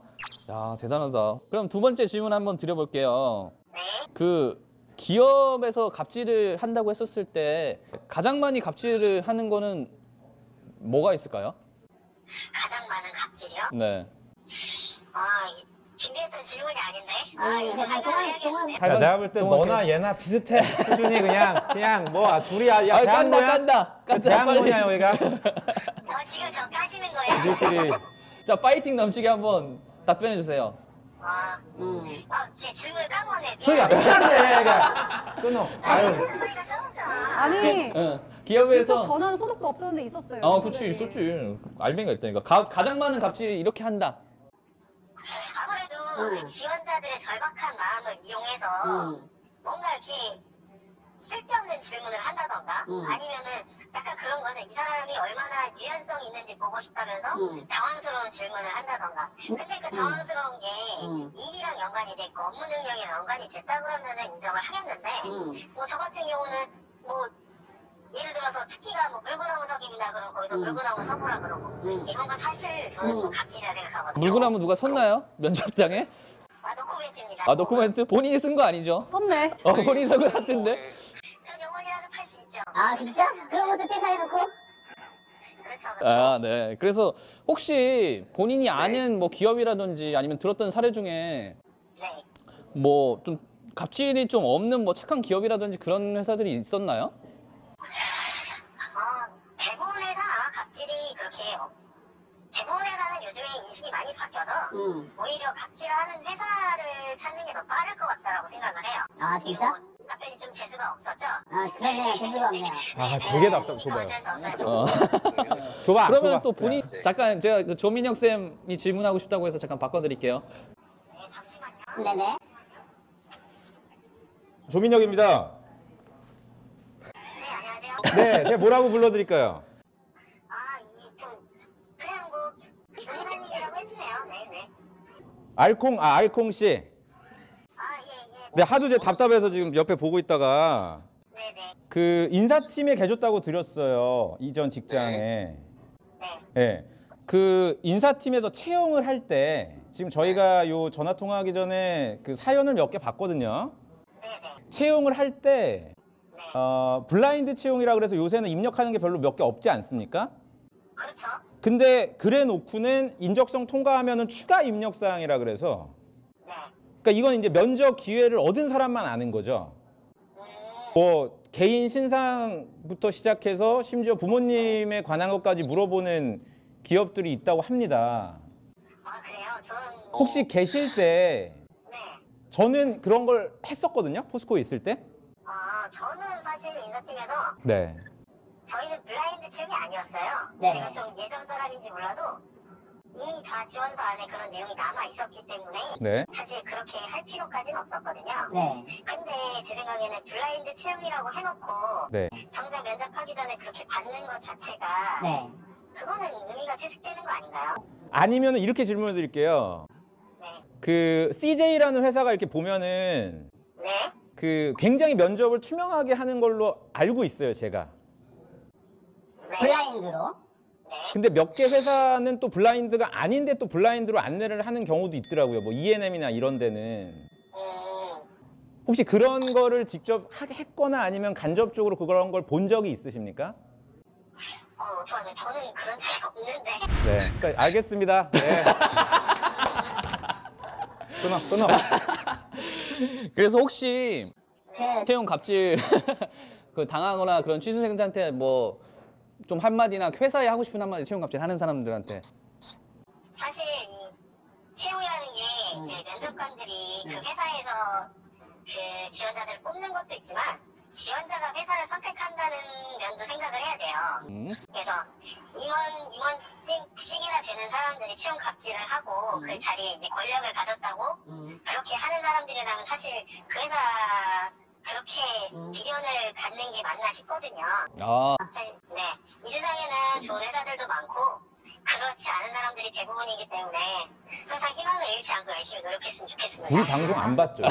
야 대단하다. 그럼 두 번째 질문 한번 드려볼게요. 네. 그 기업에서 갑질을 한다고 했었을 때 가장 많이 갑질을 하는 거는 뭐가 있을까요? 가장 많은 갑질이요? 네. 준비했던 질문이 아닌데. 이거 생각을 해야겠는데. 야, 내가 볼 때 너나 얘나 비슷해. 수준이 그냥 뭐 둘이 야 대학로야? 깐다. 대학로냐 여기가? 지금 저 까시는 거예요? 우리끼리 자 파이팅 넘치게 한번 답변해 주세요. 제 질문을 까먹었네. 그러니까 끝났네. 그러니까 끊어. 아유. 까먹잖아. 아니, 응. 이쪽 기업에서 전화는 소득도 없었는데 있었어요. 그치 있었지. 알맹이가 있다니까. 가장 많은 갑질이 이렇게 한다. 아무래도 지원자들의 절박한 마음을 이용해서 뭔가 이렇게 쓸데없는 질문을 한다던가 아니면은 약간 그런 거는 이 사람이 얼마나 유연성 있는지 보고 싶다면서 당황스러운 질문을 한다던가. 근데 그 당황스러운 게 일이랑 연관이 됐고 업무 능력이랑 연관이 됐다 그러면은 인정을 하겠는데 뭐 저 같은 경우는 뭐 예를 들어서 특기가 뭐 물구나무 서기입니다 그러면 거기서 물구나무 서보라 그러고 이런 건 사실 저는 좀 갑질이라 생각하거든요. 물구나무 누가 섰나요? 면접장에? 노코멘트입니다. 노코멘트? 본인이 쓴 거 아니죠? 썼네. 본인 쓴 거 같은데? 전 영원이라도 팔 수 있죠. 진짜? 그런 것도 퇴사해놓고? 그렇죠. 네. 그래서 혹시 본인이 아는 뭐 기업이라든지 아니면 들었던 사례 중에 네. 뭐 좀 갑질이 좀 없는 뭐 착한 기업이라든지 그런 회사들이 있었나요? 대부분 회사나 갑질이 그렇게 대부분 회사는 요즘에 인식이 많이 바뀌어서 오히려 갑질하는 회사를 찾는 게 더 빠를 것 같다라고 생각을 해요. 진짜? 그리고 답변이 좀 재수가 없었죠? 그러네요. 재수가 없네요. 되게 답답 줘봐요. 줘봐. 그러면 줘봐. 또 본인 잠깐 제가 그 조민혁 쌤이 질문하고 싶다고 해서 잠깐 바꿔드릴게요. 네, 잠시만요. 네네. 조민혁입니다. 네, 안녕하세요. 네, 제가 뭐라고 불러드릴까요? 그냥 뭐 변호사님이라고 해주세요. 네네. 알콩 씨. 예. 네, 하도 이제 답답해서 지금 옆에 보고 있다가 네네. 그 인사팀에 계셨다고 들었어요. 이전 직장에. 네. 네. 그 인사팀에서 채용을 할 때 지금 저희가 요 전화 통화하기 전에 그 사연을 몇 개 봤거든요. 네네. 채용을 할 때 블라인드 채용이라 그래서 요새는 입력하는 게 별로 몇 개 없지 않습니까? 그렇죠. 근데 그래 놓고는 인적성 통과하면은 추가 입력 사항이라 그래서 네. 그러니까 이건 이제 면접 기회를 얻은 사람만 아는 거죠. 뭐 개인 신상부터 시작해서 심지어 부모님에 관한 것까지 물어보는 기업들이 있다고 합니다. 아, 그래요? 저는 혹시 계실 때 네. 저는 그런 걸 했었거든요. 포스코에 있을 때. 아, 저는 사실 인사팀에서 네. 저희는 블라인드 채용이 아니었어요. 네. 제가 좀 예전 사람인지 몰라도 이미 다 지원서 안에 그런 내용이 남아 있었기 때문에 네. 사실 그렇게 할 필요까지는 없었거든요. 네. 근데 제 생각에는 블라인드 채용이라고 해놓고 네. 정작 면접하기 전에 그렇게 받는 것 자체가 네. 그거는 의미가 퇴색되는 거 아닌가요? 아니면 이렇게 질문을 드릴게요. 네. 그 CJ라는 회사가 이렇게 보면은 네? 그 굉장히 면접을 투명하게 하는 걸로 알고 있어요, 제가. 네? 블라인드로. 근데 몇 개 회사는 또 블라인드가 아닌데 또 블라인드로 안내를 하는 경우도 있더라고요. 뭐 E&M이나 이런 데는. 혹시 그런 거를 직접 했거나 아니면 간접적으로 그런 걸 본 적이 있으십니까? 어떡하죠? 저는 그런 적이 없는데. 네. 그러니까 알겠습니다. 네. 끊어. 그래서 혹시 그 채용 갑질 그 당하거나 그런 취준생들한테 뭐 좀 한마디나 회사에 하고 싶은 한마디 채용 갑질 하는 사람들한테. 사실 이 채용이라는 게 그 면접관들이 그 회사에서 그 지원자들을 뽑는 것도 있지만 지원자가 회사를 선택한다는 면도 생각을 해야 돼요. 그래서 임원직이나 되는 사람들이 채용 갑질을 하고 그 자리에 이제 권력을 가졌다고 그렇게 하는 사람들이라면 사실 그 회사 그렇게 미련을 갖는 게 맞나 싶거든요. 아, 네, 이 세상에는 좋은 회사들도 많고 그렇지 않은 사람들이 대부분이기 때문에 항상 희망을 잃지 않고 열심히 노력했으면 좋겠습니다. 우리 방송 안 봤죠?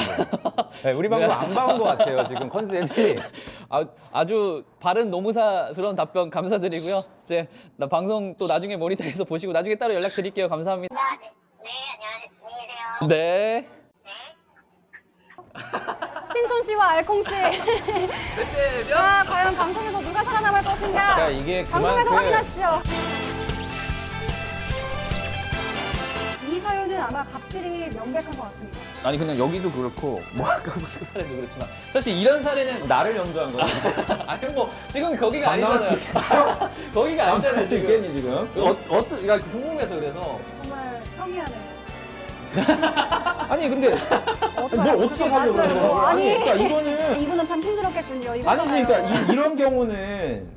네, 우리 방송 안 봐온 것 같아요. 지금 컨셉이. 아주 바른 노무사스러운 답변 감사드리고요. 이제 나 방송 또 나중에 모니터에서 보시고 나중에 따로 연락드릴게요. 감사합니다. 네, 안녕히 계세요. 네. 신촌 씨와 알콩 씨. 아, 과연 방송에서 누가 살아남을 것인가? 그러니까 이게 방송에서 그만큼 확인하시죠. 이 사연은 아마 갑질이 명백한 것 같습니다. 아니 그냥 여기도 그렇고 뭐 아까 무슨 사례도 그렇지만 사실 이런 사례는 나를 연주한 거야. 아니 뭐 지금 거기가 나올 수 아니잖아요. 거기가 아니잖아요 수 지금. 있겠니 지금? 어떤 그러니까 궁금해서 그래서. 정말 평이하네요. 아니 근데 뭘 어떻게 살려고 그러는 거야? 아니 그러니까 이거는 이분은 참 힘들었겠군요. 아니지 이거잖아요. 그러니까 이런 경우는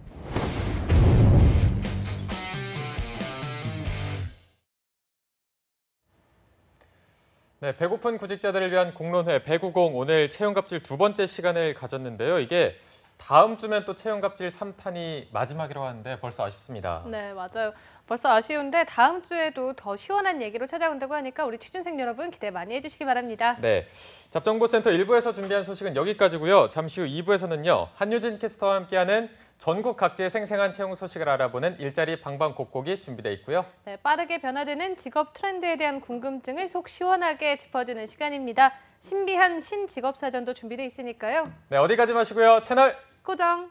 네, 배고픈 구직자들을 위한 공론회 배구공 오늘 채용갑질 두 번째 시간을 가졌는데요. 이게 다음 주면 또 채용갑질 3탄이 마지막이라고 하는데 벌써 아쉽습니다. 네, 맞아요. 벌써 아쉬운데 다음 주에도 더 시원한 얘기로 찾아온다고 하니까 우리 취준생 여러분 기대 많이 해주시기 바랍니다. 네, 잡정보센터 1부에서 준비한 소식은 여기까지고요. 잠시 후 2부에서는요. 한유진 캐스터와 함께하는 전국 각지의 생생한 채용 소식을 알아보는 일자리 방방곡곡이 준비되어 있고요. 네, 빠르게 변화되는 직업 트렌드에 대한 궁금증을 속 시원하게 짚어주는 시간입니다. 신비한 신직업사전도 준비되어 있으니까요. 네, 어디 가지 마시고요. 채널 고정!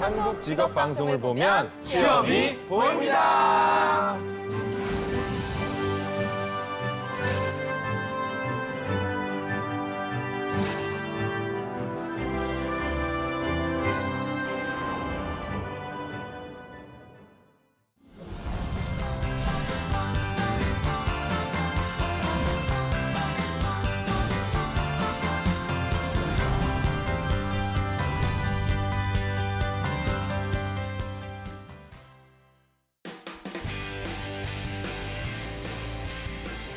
한국 직업 방송을 보면 취업이 보입니다.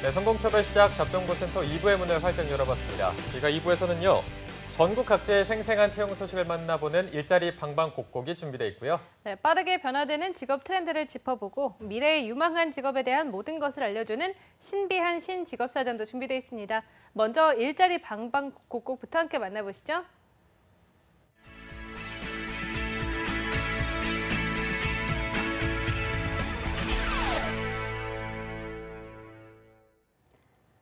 네, 성공초별 시작 잡정보센터 2부의 문을 활짝 열어봤습니다. 저희가 2부에서는요. 전국 각지의 생생한 채용 소식을 만나보는 일자리 방방곡곡이 준비되어 있고요. 네, 빠르게 변화되는 직업 트렌드를 짚어보고 미래의 유망한 직업에 대한 모든 것을 알려주는 신비한 신직업사전도 준비되어 있습니다. 먼저 일자리 방방곡곡부터 함께 만나보시죠.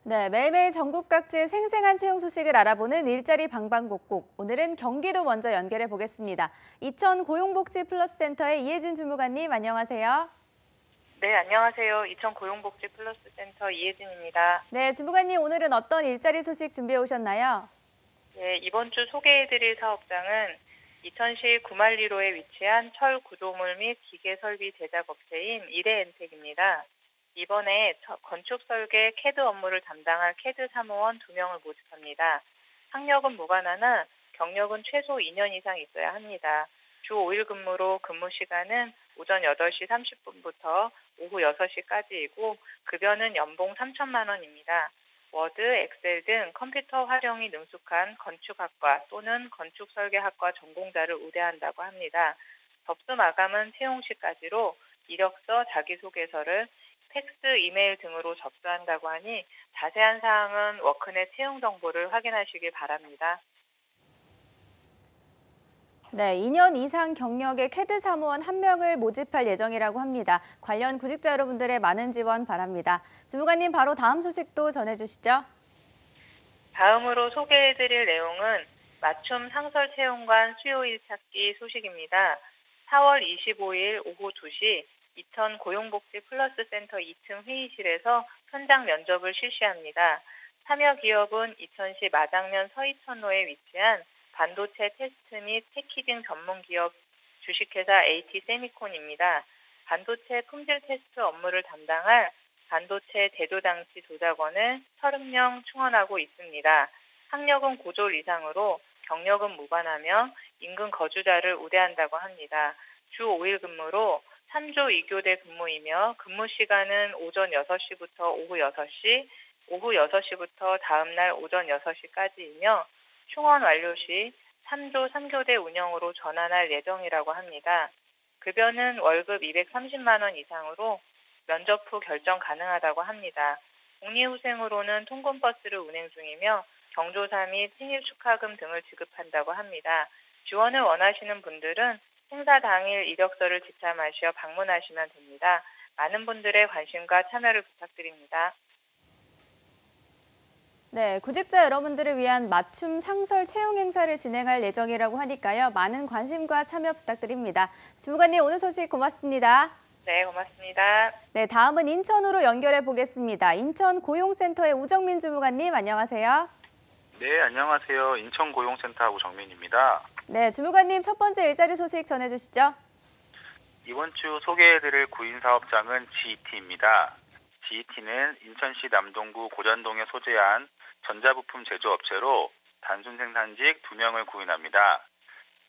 네, 매일매일 전국 각지의 생생한 채용 소식을 알아보는 일자리 방방곡곡. 오늘은 경기도 먼저 연결해 보겠습니다. 이천 고용복지플러스센터의 이혜진 주무관님, 안녕하세요. 네, 안녕하세요. 이천 고용복지플러스센터 이혜진입니다. 네, 주무관님, 오늘은 어떤 일자리 소식 준비해 오셨나요? 네, 이번 주 소개해드릴 사업장은 이천시 구말리로에 위치한 철 구조물 및 기계 설비 제작 업체인 이레엔텍입니다. 이번에 건축 설계 CAD 업무를 담당할 CAD 사무원 2명을 모집합니다. 학력은 무관하나 경력은 최소 2년 이상 있어야 합니다. 주 5일 근무로 근무 시간은 오전 8시 30분부터 오후 6시까지이고 급여는 연봉 3천만 원입니다. 워드, 엑셀 등 컴퓨터 활용이 능숙한 건축학과 또는 건축설계학과 전공자를 우대한다고 합니다. 접수 마감은 채용 시까지로 이력서, 자기소개서를 팩스, 이메일 등으로 접수한다고 하니 자세한 사항은 워크넷 채용 정보를 확인하시기 바랍니다. 네, 2년 이상 경력의 CAD 사무원 1명을 모집할 예정이라고 합니다. 관련 구직자 여러분들의 많은 지원 바랍니다. 주무관님, 바로 다음 소식도 전해주시죠. 다음으로 소개해드릴 내용은 맞춤 상설 채용관 수요일 찾기 소식입니다. 4월 25일 오후 2시 이천 고용복지플러스센터 2층 회의실에서 현장 면접을 실시합니다. 참여 기업은 이천시 마장면 서이천로에 위치한 반도체 테스트 및 패키징 전문 기업 주식회사 AT세미콘입니다. 반도체 품질 테스트 업무를 담당할 반도체 제조장치 조작원을 30명 충원하고 있습니다. 학력은 고졸 이상으로 경력은 무관하며 인근 거주자를 우대한다고 합니다. 주 5일 근무로 3조 2교대 근무이며 근무 시간은 오전 6시부터 오후 6시, 오후 6시부터 다음날 오전 6시까지이며 충원 완료 시 3조 3교대 운영으로 전환할 예정이라고 합니다. 급여는 월급 230만 원 이상으로 면접 후 결정 가능하다고 합니다. 복리후생으로는 통근버스를 운행 중이며 경조사 및 생일 축하금 등을 지급한다고 합니다. 지원을 원하시는 분들은 행사 당일 이력서를 지참하셔 방문하시면 됩니다. 많은 분들의 관심과 참여를 부탁드립니다. 네, 구직자 여러분들을 위한 맞춤 상설 채용 행사를 진행할 예정이라고 하니까요. 많은 관심과 참여 부탁드립니다. 주무관님, 오늘 소식 고맙습니다. 네, 고맙습니다. 네, 다음은 인천으로 연결해 보겠습니다. 인천 고용센터의 우정민 주무관님, 안녕하세요. 네, 안녕하세요. 인천고용센터 우정민입니다. 네, 주무관님 첫 번째 일자리 소식 전해주시죠. 이번 주 소개해드릴 구인사업장은 GET입니다. GET는 인천시 남동구 고잔동에 소재한 전자부품 제조업체로 단순 생산직 2명을 구인합니다.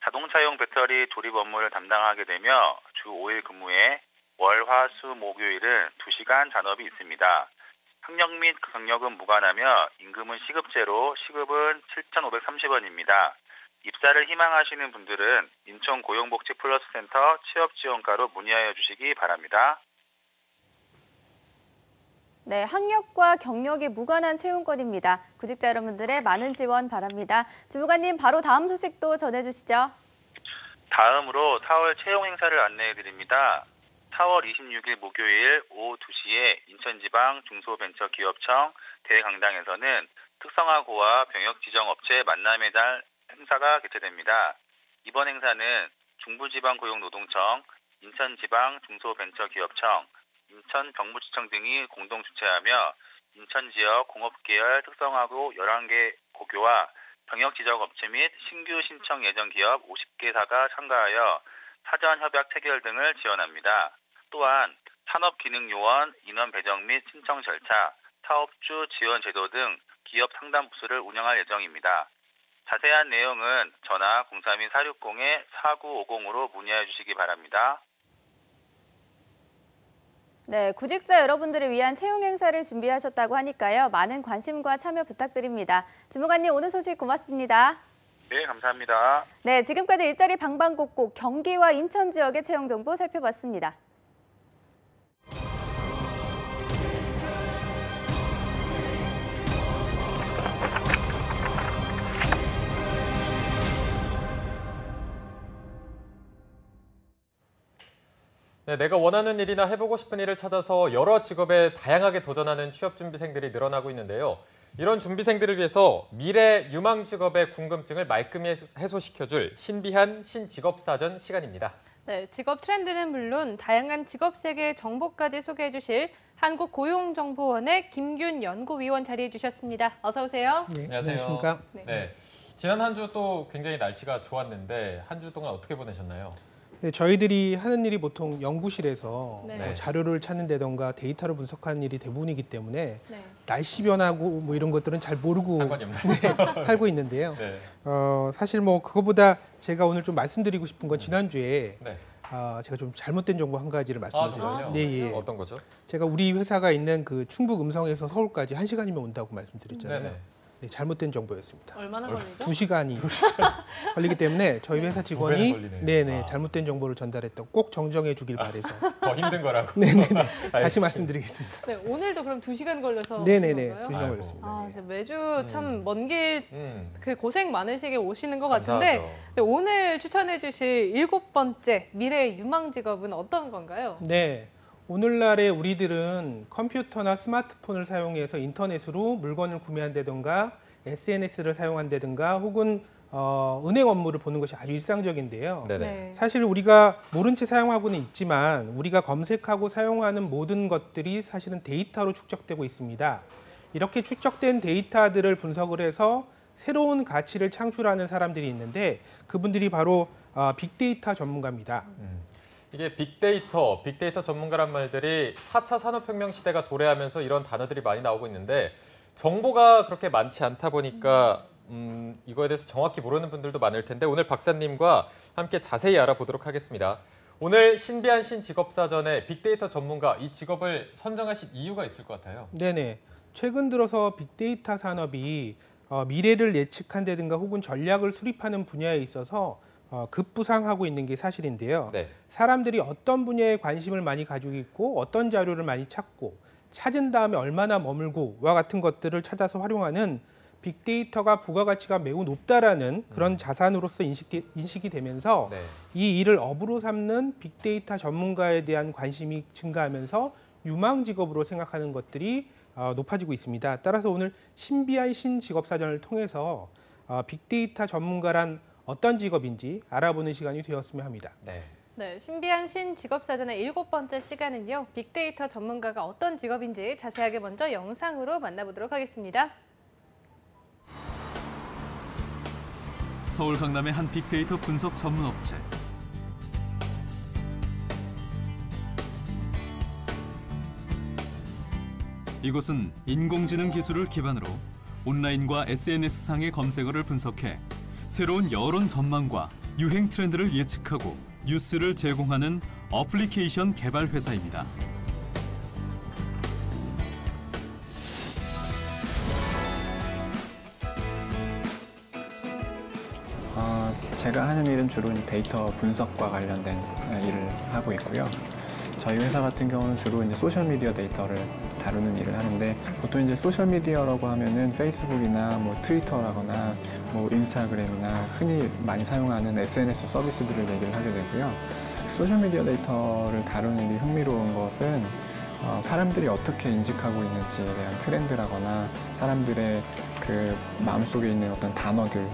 자동차용 배터리 조립 업무를 담당하게 되며 주 5일 근무에 월, 화, 수, 목요일은 2시간 잔업이 있습니다. 학력 및 경력은 무관하며 임금은 시급제로 시급은 7,530원입니다. 입사를 희망하시는 분들은 인천 고용복지플러스센터 취업지원과로 문의하여 주시기 바랍니다. 네, 학력과 경력이 무관한 채용권입니다. 구직자 여러분들의 많은 지원 바랍니다. 주무관님, 바로 다음 소식도 전해주시죠. 다음으로 4월 채용 행사를 안내해 드립니다. 4월 26일 목요일 오후 2시에 인천지방 중소벤처기업청 대강당에서는 특성화고와 병역지정업체 만남의 날 행사가 개최됩니다. 이번 행사는 중부지방고용노동청, 인천지방 중소벤처기업청, 인천경북지청 등이 공동 주최하며 인천지역 공업계열 특성화고 11개 고교와 병역지정업체 및 신규 신청 예정 기업 50개사가 참가하여 사전 협약 체결 등을 지원합니다. 또한 산업기능요원, 인원 배정 및 신청 절차, 사업주 지원 제도 등 기업 상담 부스를 운영할 예정입니다. 자세한 내용은 전화 032-460-4950으로 문의해 주시기 바랍니다. 네, 구직자 여러분들을 위한 채용 행사를 준비하셨다고 하니까요. 많은 관심과 참여 부탁드립니다. 주무관님, 오늘 소식 고맙습니다. 네, 감사합니다. 네, 지금까지 일자리 방방곡곡 경기와 인천 지역의 채용 정보 살펴봤습니다. 네, 내가 원하는 일이나 해보고 싶은 일을 찾아서 여러 직업에 다양하게 도전하는 취업준비생들이 늘어나고 있는데요. 이런 준비생들을 위해서 미래 유망 직업의 궁금증을 말끔히 해소시켜줄 신비한 신직업사전 시간입니다. 네, 직업 트렌드는 물론 다양한 직업 세계의 정보까지 소개해 주실 한국고용정보원의 김균 연구위원 자리해 주셨습니다. 어서 오세요. 네, 안녕하세요. 안녕하십니까? 네, 지난 한 주 또 굉장히 날씨가 좋았는데 한 주 동안 어떻게 보내셨나요? 네, 저희들이 하는 일이 보통 연구실에서 네. 뭐 자료를 찾는다던가 데이터를 분석하는 일이 대부분이기 때문에 네. 날씨 변하고 뭐 이런 것들은 잘 모르고 상관이 없나요? 살고 있는데요. 네. 사실 뭐 그거보다 제가 오늘 좀 말씀드리고 싶은 건 지난주에 네. 제가 좀 잘못된 정보 한 가지를 말씀드려요. 정말요? 네, 예. 어떤 거죠? 제가 우리 회사가 있는 그 충북 음성에서 서울까지 1시간이면 온다고 말씀드렸잖아요. 네네. 네, 잘못된 정보였습니다. 얼마나 걸리죠? 2시간이 걸리기 때문에 저희 회사 두 직원이 배나 걸리네요. 네네 아. 잘못된 정보를 전달했던 꼭 정정해 주길 바래서 더 힘든 거라고. 네네네 다시 알겠습니다. 말씀드리겠습니다. 네, 오늘도 그럼 2시간 걸려서 네네네 오신 건가요? 2시간 아이고. 걸렸습니다. 아, 이제 매주 참 먼 길 그 음, 고생 많으시게 오시는 것 같은데 감사하죠. 네, 오늘 추천해 주실 7번째 미래 유망 직업은 어떤 건가요? 네. 오늘날의 우리들은 컴퓨터나 스마트폰을 사용해서 인터넷으로 물건을 구매한다든가 SNS를 사용한다든가 혹은 은행 업무를 보는 것이 아주 일상적인데요. 네네. 사실 우리가 모른 채 사용하고는 있지만 우리가 검색하고 사용하는 모든 것들이 사실은 데이터로 축적되고 있습니다. 이렇게 축적된 데이터들을 분석을 해서 새로운 가치를 창출하는 사람들이 있는데 그분들이 바로 빅데이터 전문가입니다. 이게 빅데이터 전문가란 말들이 4차 산업혁명 시대가 도래하면서 이런 단어들이 많이 나오고 있는데 정보가 그렇게 많지 않다 보니까 이거에 대해서 정확히 모르는 분들도 많을 텐데 오늘 박사님과 함께 자세히 알아보도록 하겠습니다. 오늘 신비한 신직업사전에 빅데이터 전문가 이 직업을 선정하신 이유가 있을 것 같아요. 네네. 최근 들어서 빅데이터 산업이 미래를 예측한다든가 혹은 전략을 수립하는 분야에 있어서 급부상하고 있는 게 사실인데요. 네. 사람들이 어떤 분야에 관심을 많이 가지고 있고 어떤 자료를 많이 찾고 찾은 다음에 얼마나 머물고와 같은 것들을 찾아서 활용하는 빅데이터가 부가가치가 매우 높다라는 그런 자산으로서 인식이 되면서 네. 이 일을 업으로 삼는 빅데이터 전문가에 대한 관심이 증가하면서 유망 직업으로 생각하는 것들이 높아지고 있습니다. 따라서 오늘 신비한 신직업사전을 통해서 빅데이터 전문가란 어떤 직업인지 알아보는 시간이 되었으면 합니다. 네. 네, 신비한 신직업사전의 7번째 시간은요. 빅데이터 전문가가 어떤 직업인지 자세하게 먼저 영상으로 만나보도록 하겠습니다. 서울 강남의 한 빅데이터 분석 전문 업체. 이곳은 인공지능 기술을 기반으로 온라인과 SNS상의 검색어를 분석해 새로운 여론 전망과 유행 트렌드를 예측하고 뉴스를 제공하는 어플리케이션 개발 회사입니다. 제가 하는 일은 주로 데이터 분석과 관련된 일을 하고 있고요. 저희 회사 같은 경우는 주로 소셜미디어 데이터를 다루는 일을 하는데 보통 소셜미디어라고 하면은 페이스북이나 트위터라거나 인스타그램이나 흔히 많이 사용하는 SNS 서비스들을 얘기를 하게 되고요. 소셜미디어 데이터를 다루는 일이 흥미로운 것은 사람들이 어떻게 인식하고 있는지에 대한 트렌드라거나 사람들의 그 마음속에 있는 어떤 단어들을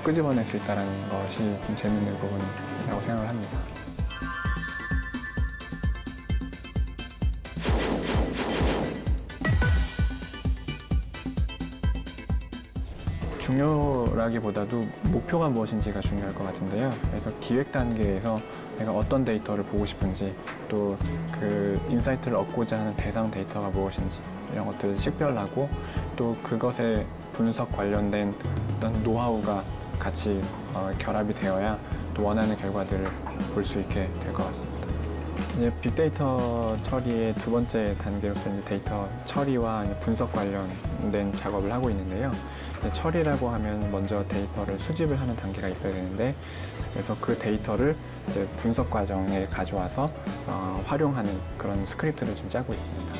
끄집어낼 수 있다는 것이 좀 재밌는 부분이라고 생각을 합니다. 중요하기보다도 목표가 무엇인지가 중요할 것 같은데요. 그래서 기획 단계에서 내가 어떤 데이터를 보고 싶은지 또 그 인사이트를 얻고자 하는 대상 데이터가 무엇인지 이런 것들을 식별하고 또 그것에 분석 관련된 어떤 노하우가 같이 결합이 되어야 또 원하는 결과들을 볼 수 있게 될 것 같습니다. 이제 빅데이터 처리의 두 번째 단계로서 데이터 처리와 분석 관련된 작업을 하고 있는데요. 처리라고 하면 먼저 데이터를 수집을 하는 단계가 있어야 되는데, 그래서 그 데이터를 이제 분석 과정에 가져와서 활용하는 그런 스크립트를 좀 짜고 있습니다.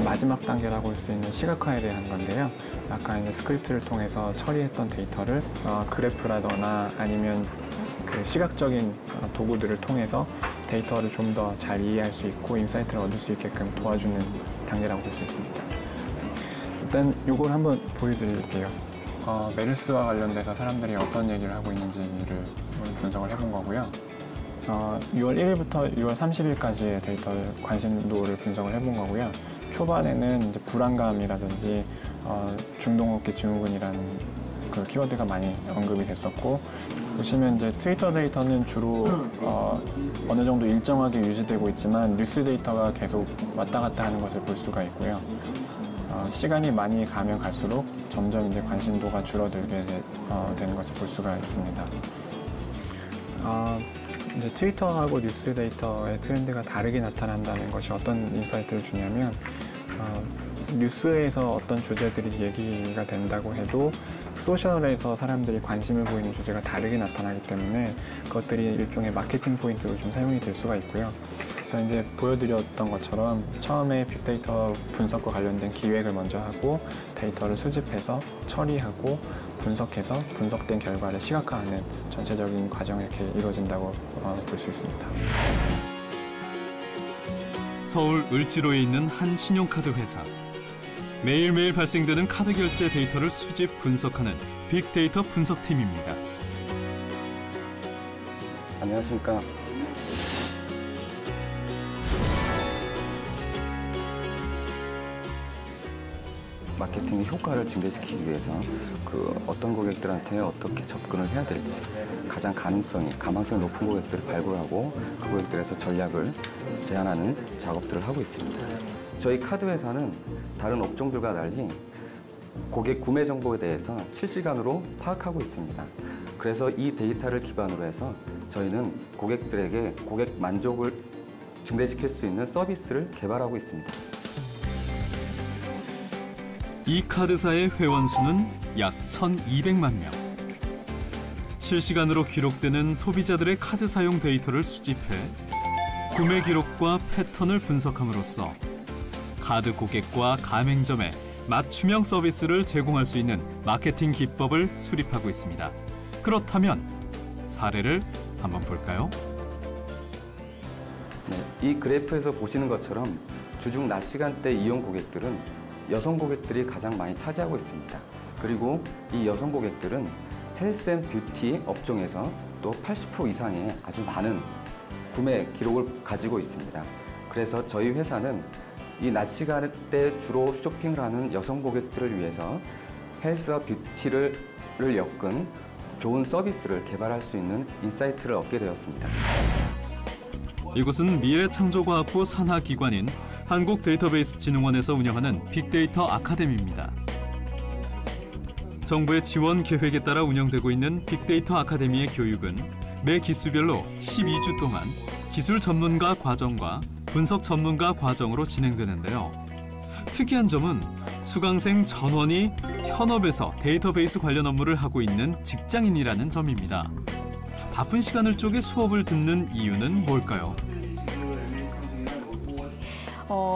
마지막 단계라고 할 수 있는 시각화에 대한 건데요. 아까 이제 스크립트를 통해서 처리했던 데이터를 그래프라거나 아니면 그 시각적인 도구들을 통해서 데이터를 좀 더 잘 이해할 수 있고 인사이트를 얻을 수 있게끔 도와주는 단계라고 볼 수 있습니다. 일단 이걸 한번 보여드릴게요. 메르스와 관련돼서 사람들이 어떤 얘기를 하고 있는지를 분석을 해본 거고요. 6월 1일부터 6월 30일까지의 데이터를 관심도를 분석을 해본 거고요. 초반에는 이제 불안감이라든지 중동호흡기 증후군이라는 그 키워드가 많이 언급이 됐었고, 보시면 이제 트위터 데이터는 주로 어느 정도 일정하게 유지되고 있지만 뉴스 데이터가 계속 왔다 갔다 하는 것을 볼 수가 있고요. 시간이 많이 가면 갈수록 점점 이제 관심도가 줄어들게 되는 것을 볼 수가 있습니다. 이제 트위터하고 뉴스 데이터의 트렌드가 다르게 나타난다는 것이 어떤 인사이트를 주냐면, 뉴스에서 어떤 주제들이 얘기가 된다고 해도 소셜에서 사람들이 관심을 보이는 주제가 다르게 나타나기 때문에 그것들이 일종의 마케팅 포인트로 좀 사용이 될 수가 있고요. 그래서 이제 보여드렸던 것처럼 처음에 빅데이터 분석과 관련된 기획을 먼저 하고 데이터를 수집해서 처리하고 분석해서 분석된 결과를 시각화하는 전체적인 과정이 이렇게 이루어진다고 볼 수 있습니다. 서울 을지로에 있는 한 신용카드 회사. 매일매일 발생되는 카드 결제 데이터를 수집 분석하는 빅데이터 분석팀입니다. 안녕하십니까. 마케팅의 효과를 증대시키기 위해서 어떤 고객들한테 어떻게 접근을 해야 될지 가장 가망성이 높은 고객들을 발굴하고 그 고객들에서 전략을 제안하는 작업들을 하고 있습니다. 저희 카드 회사는 다른 업종들과 달리 고객 구매 정보에 대해서 실시간으로 파악하고 있습니다. 그래서 이 데이터를 기반으로 해서 저희는 고객들에게 고객 만족을 증대시킬 수 있는 서비스를 개발하고 있습니다. 이 카드사의 회원 수는 약 1,200만 명. 실시간으로 기록되는 소비자들의 카드 사용 데이터를 수집해 구매 기록과 패턴을 분석함으로써 카드 고객과 가맹점에 맞춤형 서비스를 제공할 수 있는 마케팅 기법을 수립하고 있습니다. 그렇다면 사례를 한번 볼까요? 네, 이 그래프에서 보시는 것처럼 주중 낮 시간대 이용 고객들은 여성 고객들이 가장 많이 차지하고 있습니다. 그리고 이 여성 고객들은 헬스 앤 뷰티 업종에서 또 80% 이상의 아주 많은 구매 기록을 가지고 있습니다. 그래서 저희 회사는 이 낮 시간대 주로 쇼핑을 하는 여성 고객들을 위해서 헬스와 뷰티를 엮은 좋은 서비스를 개발할 수 있는 인사이트를 얻게 되었습니다. 이곳은 미래창조과학부 산하기관인 한국데이터베이스진흥원에서 운영하는 빅데이터 아카데미입니다. 정부의 지원 계획에 따라 운영되고 있는 빅데이터 아카데미의 교육은 매 기수별로 12주 동안 기술 전문가 과정과 분석 전문가 과정으로 진행되는데요. 특이한 점은 수강생 전원이 현업에서 데이터베이스 관련 업무를 하고 있는 직장인이라는 점입니다. 바쁜 시간을 쪼개 수업을 듣는 이유는 뭘까요?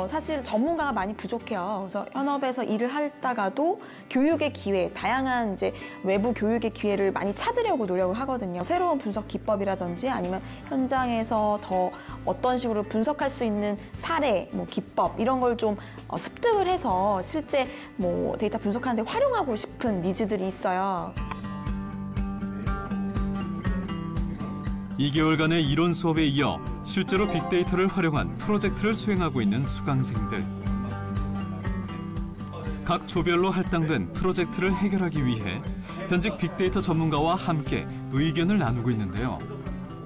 사실 전문가가 많이 부족해요. 그래서 현업에서 일을 하다가도 교육의 기회, 다양한 이제 외부 교육의 기회를 많이 찾으려고 노력을 하거든요. 새로운 분석 기법이라든지 아니면 현장에서 더 어떤 식으로 분석할 수 있는 사례, 기법 이런 걸 좀 습득을 해서 실제 데이터 분석하는 데 활용하고 싶은 니즈들이 있어요. 2개월간의 이론 수업에 이어 실제로 빅데이터를 활용한 프로젝트를 수행하고 있는 수강생들. 각 조별로 할당된 프로젝트를 해결하기 위해 현직 빅데이터 전문가와 함께 의견을 나누고 있는데요.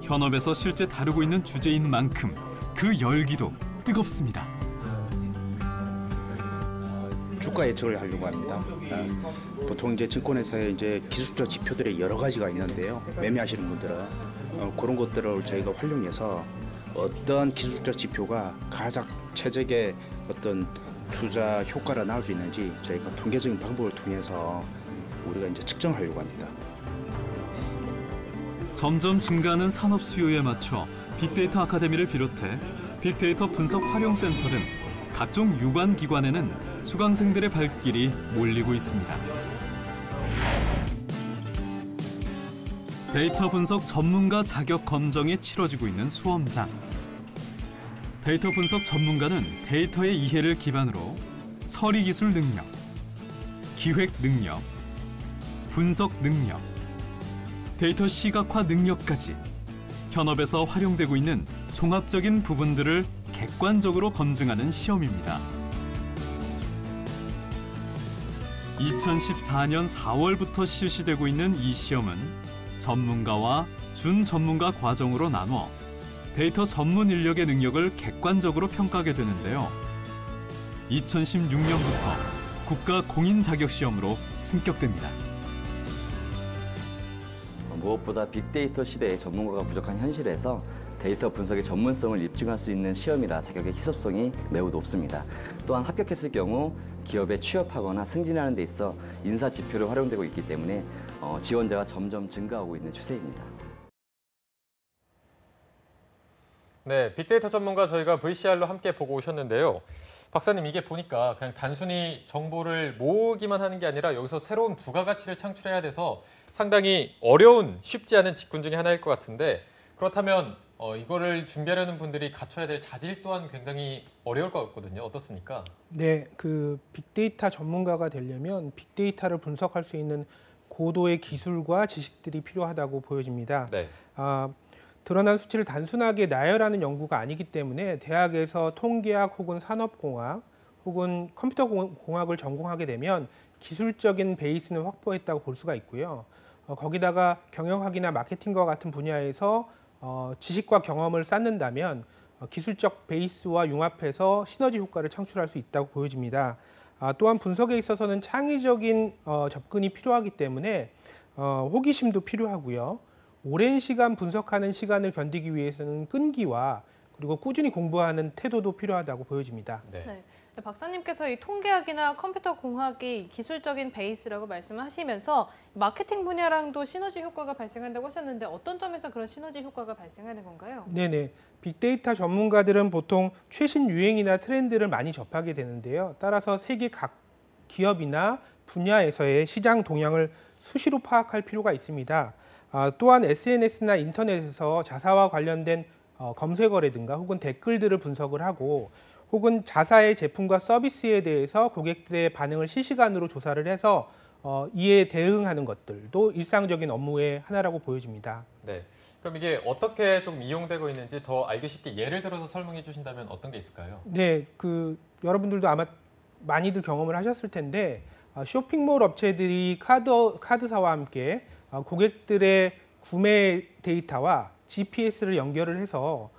현업에서 실제 다루고 있는 주제인 만큼 그 열기도 뜨겁습니다. 주가 예측을 하려고 합니다. 보통 이제 증권회사에 이제 기술적 지표들이 여러 가지가 있는데요. 매매하시는 분들은 그런 것들을 저희가 활용해서 어떤 기술적 지표가 가장 최적의 어떤 투자 효과를 낳을 수 있는지 저희가 통계적인 방법을 통해서 우리가 이제 측정하려고 합니다. 점점 증가하는 산업 수요에 맞춰 빅데이터 아카데미를 비롯해 빅데이터 분석 활용센터 등 각종 유관 기관에는 수강생들의 발길이 몰리고 있습니다. 데이터 분석 전문가 자격 검정이 치러지고 있는 수험장. 데이터 분석 전문가는 데이터의 이해를 기반으로 처리 기술 능력, 기획 능력, 분석 능력, 데이터 시각화 능력까지 현업에서 활용되고 있는 종합적인 부분들을 객관적으로 검증하는 시험입니다. 2014년 4월부터 실시되고 있는 이 시험은 전문가와 준전문가 과정으로 나눠 데이터 전문 인력의 능력을 객관적으로 평가하게 되는데요. 2016년부터 국가 공인 자격 시험으로 승격됩니다. 무엇보다 빅데이터 시대의 전문가가 부족한 현실에서 데이터 분석의 전문성을 입증할 수 있는 시험이라 자격의 희소성이 매우 높습니다. 또한 합격했을 경우 기업에 취업하거나 승진하는 데 있어 인사 지표로 활용되고 있기 때문에 지원자가 점점 증가하고 있는 추세입니다. 네, 빅데이터 전문가 저희가 VCR로 함께 보고 오셨는데요. 박사님, 이게 보니까 그냥 단순히 정보를 모으기만 하는 게 아니라 여기서 새로운 부가가치를 창출해야 돼서 상당히 어려운, 쉽지 않은 직군 중에 하나일 것 같은데, 그렇다면 이거를 준비하려는 분들이 갖춰야 될 자질 또한 굉장히 어려울 것 같거든요. 어떻습니까? 네, 그 빅데이터 전문가가 되려면 빅데이터를 분석할 수 있는 고도의 기술과 지식들이 필요하다고 보여집니다. 네. 드러난 수치를 단순하게 나열하는 연구가 아니기 때문에 대학에서 통계학 혹은 산업공학 혹은 컴퓨터공학을 전공하게 되면 기술적인 베이스는 확보했다고 볼 수가 있고요. 거기다가 경영학이나 마케팅과 같은 분야에서 지식과 경험을 쌓는다면 기술적 베이스와 융합해서 시너지 효과를 창출할 수 있다고 보여집니다. 또한 분석에 있어서는 창의적인 접근이 필요하기 때문에 호기심도 필요하고요. 오랜 시간 분석하는 시간을 견디기 위해서는 끈기와 그리고 꾸준히 공부하는 태도도 필요하다고 보여집니다. 네. 박사님께서 이 통계학이나 컴퓨터 공학이 기술적인 베이스라고 말씀하시면서 마케팅 분야랑도 시너지 효과가 발생한다고 하셨는데 어떤 점에서 그런 시너지 효과가 발생하는 건가요? 네네. 빅데이터 전문가들은 보통 최신 유행이나 트렌드를 많이 접하게 되는데요. 따라서 세계 각 기업이나 분야에서의 시장 동향을 수시로 파악할 필요가 있습니다. 또한 SNS나 인터넷에서 자사와 관련된 검색어라든가 혹은 댓글들을 분석을 하고 혹은 자사의 제품과 서비스에 대해서 고객들의 반응을 실시간으로 조사를 해서 이에 대응하는 것들도 일상적인 업무의 하나라고 보여집니다. 네. 그럼 이게 어떻게 좀 이용되고 있는지 더 알기 쉽게 예를 들어서 설명해 주신다면 어떤 게 있을까요? 네, 여러분들도 아마 많이들 경험을 하셨을 텐데 쇼핑몰 업체들이 카드사와 함께 고객들의 구매 데이터와 GPS를 연결을 해서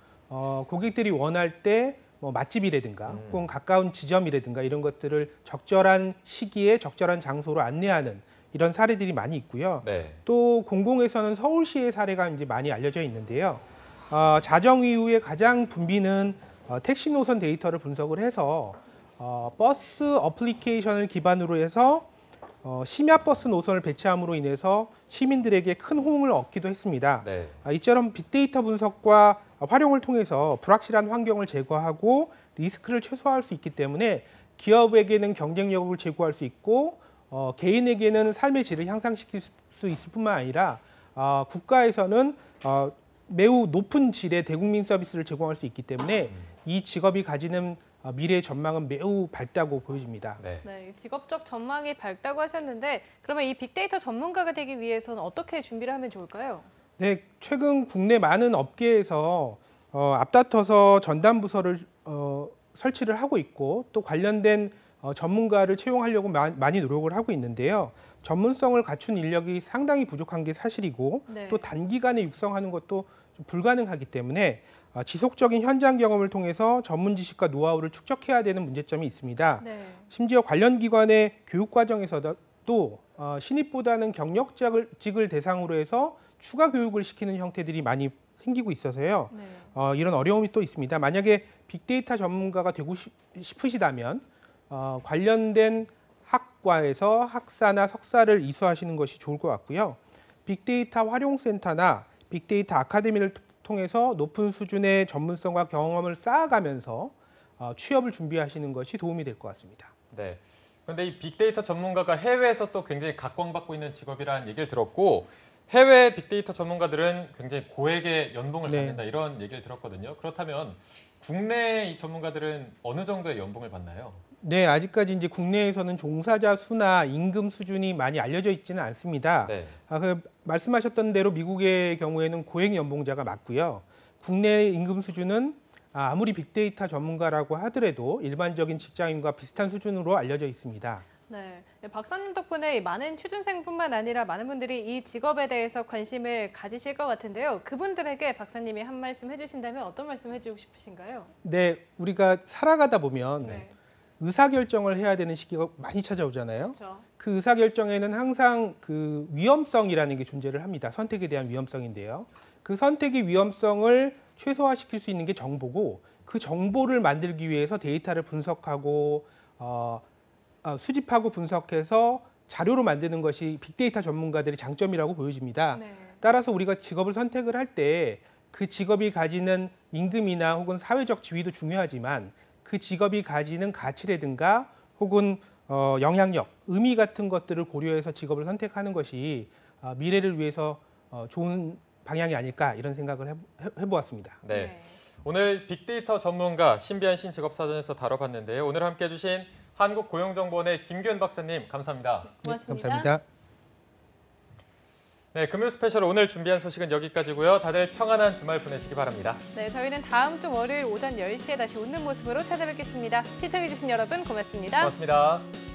고객들이 원할 때 맛집이라든가 혹은 가까운 지점이라든가 이런 것들을 적절한 시기에 적절한 장소로 안내하는 이런 사례들이 많이 있고요. 네. 또 공공에서는 서울시의 사례가 이제 많이 알려져 있는데요. 자정 이후에 가장 붐비는 택시 노선 데이터를 분석을 해서 버스 어플리케이션을 기반으로 해서 심야 버스 노선을 배치함으로 인해서 시민들에게 큰 호응을 얻기도 했습니다. 네. 이처럼 빅데이터 분석과 활용을 통해서 불확실한 환경을 제거하고 리스크를 최소화할 수 있기 때문에 기업에게는 경쟁력을 제고할 수 있고 개인에게는 삶의 질을 향상시킬 수 있을 뿐만 아니라 국가에서는 매우 높은 질의 대국민 서비스를 제공할 수 있기 때문에 이 직업이 가지는 미래의 전망은 매우 밝다고 보여집니다. 네, 직업적 전망이 밝다고 하셨는데 그러면 이 빅데이터 전문가가 되기 위해서는 어떻게 준비를 하면 좋을까요? 네, 최근 국내 많은 업계에서 앞다퉈서 전담 부서를 설치를 하고 있고 또 관련된 전문가를 채용하려고 많이 노력을 하고 있는데요. 전문성을 갖춘 인력이 상당히 부족한 게 사실이고 네. 또 단기간에 육성하는 것도 좀 불가능하기 때문에 지속적인 현장 경험을 통해서 전문 지식과 노하우를 축적해야 되는 문제점이 있습니다. 네. 심지어 관련 기관의 교육 과정에서도 신입보다는 경력직을 대상으로 해서 추가 교육을 시키는 형태들이 많이 생기고 있어서요. 이런 어려움이 또 있습니다. 만약에 빅데이터 전문가가 되고 싶으시다면 관련된 학과에서 학사나 석사를 이수하시는 것이 좋을 것 같고요. 빅데이터 활용센터나 빅데이터 아카데미를 통해서 높은 수준의 전문성과 경험을 쌓아가면서 취업을 준비하시는 것이 도움이 될 것 같습니다. 네. 그런데 이 빅데이터 전문가가 해외에서 또 굉장히 각광받고 있는 직업이라는 얘기를 들었고 해외 빅데이터 전문가들은 굉장히 고액의 연봉을 받는다 이런 얘기를 들었거든요. 그렇다면 국내 이 전문가들은 어느 정도의 연봉을 받나요? 네, 아직까지 이제 국내에서는 종사자 수나 임금 수준이 많이 알려져 있지는 않습니다. 말씀하셨던 대로 미국의 경우에는 고액 연봉자가 맞고요. 국내 임금 수준은 아무리 빅데이터 전문가라고 하더라도 일반적인 직장인과 비슷한 수준으로 알려져 있습니다. 네, 박사님 덕분에 많은 취준생뿐만 아니라 많은 분들이 이 직업에 대해서 관심을 가지실 것 같은데요. 그분들에게 박사님이 한 말씀 해주신다면 어떤 말씀 해주고 싶으신가요? 네, 우리가 살아가다 보면 의사결정을 해야 되는 시기가 많이 찾아오잖아요. 그렇죠. 그 의사결정에는 항상 그 위험성이라는 게 존재를 합니다. 선택에 대한 위험성인데요. 그 선택의 위험성을 최소화시킬 수 있는 게 정보고 그 정보를 만들기 위해서 데이터를 분석하고 수집하고 분석해서 자료로 만드는 것이 빅데이터 전문가들의 장점이라고 보여집니다. 따라서 우리가 직업을 선택을 할 때 그 직업이 가지는 임금이나 혹은 사회적 지위도 중요하지만 그 직업이 가지는 가치라든가 혹은 영향력, 의미 같은 것들을 고려해서 직업을 선택하는 것이 미래를 위해서 좋은 방향이 아닐까 이런 생각을 해보았습니다. 네. 오늘 빅데이터 전문가 신비한 신직업사전에서 다뤄봤는데요. 오늘 함께해 주신 한국고용정보원의 김규현 박사님 감사합니다. 고맙습니다. 감사합니다. 네, 금요 스페셜 오늘 준비한 소식은 여기까지고요. 다들 평안한 주말 보내시기 바랍니다. 네, 저희는 다음 주 월요일 오전 10시에 다시 웃는 모습으로 찾아뵙겠습니다. 시청해 주신 여러분 고맙습니다. 고맙습니다.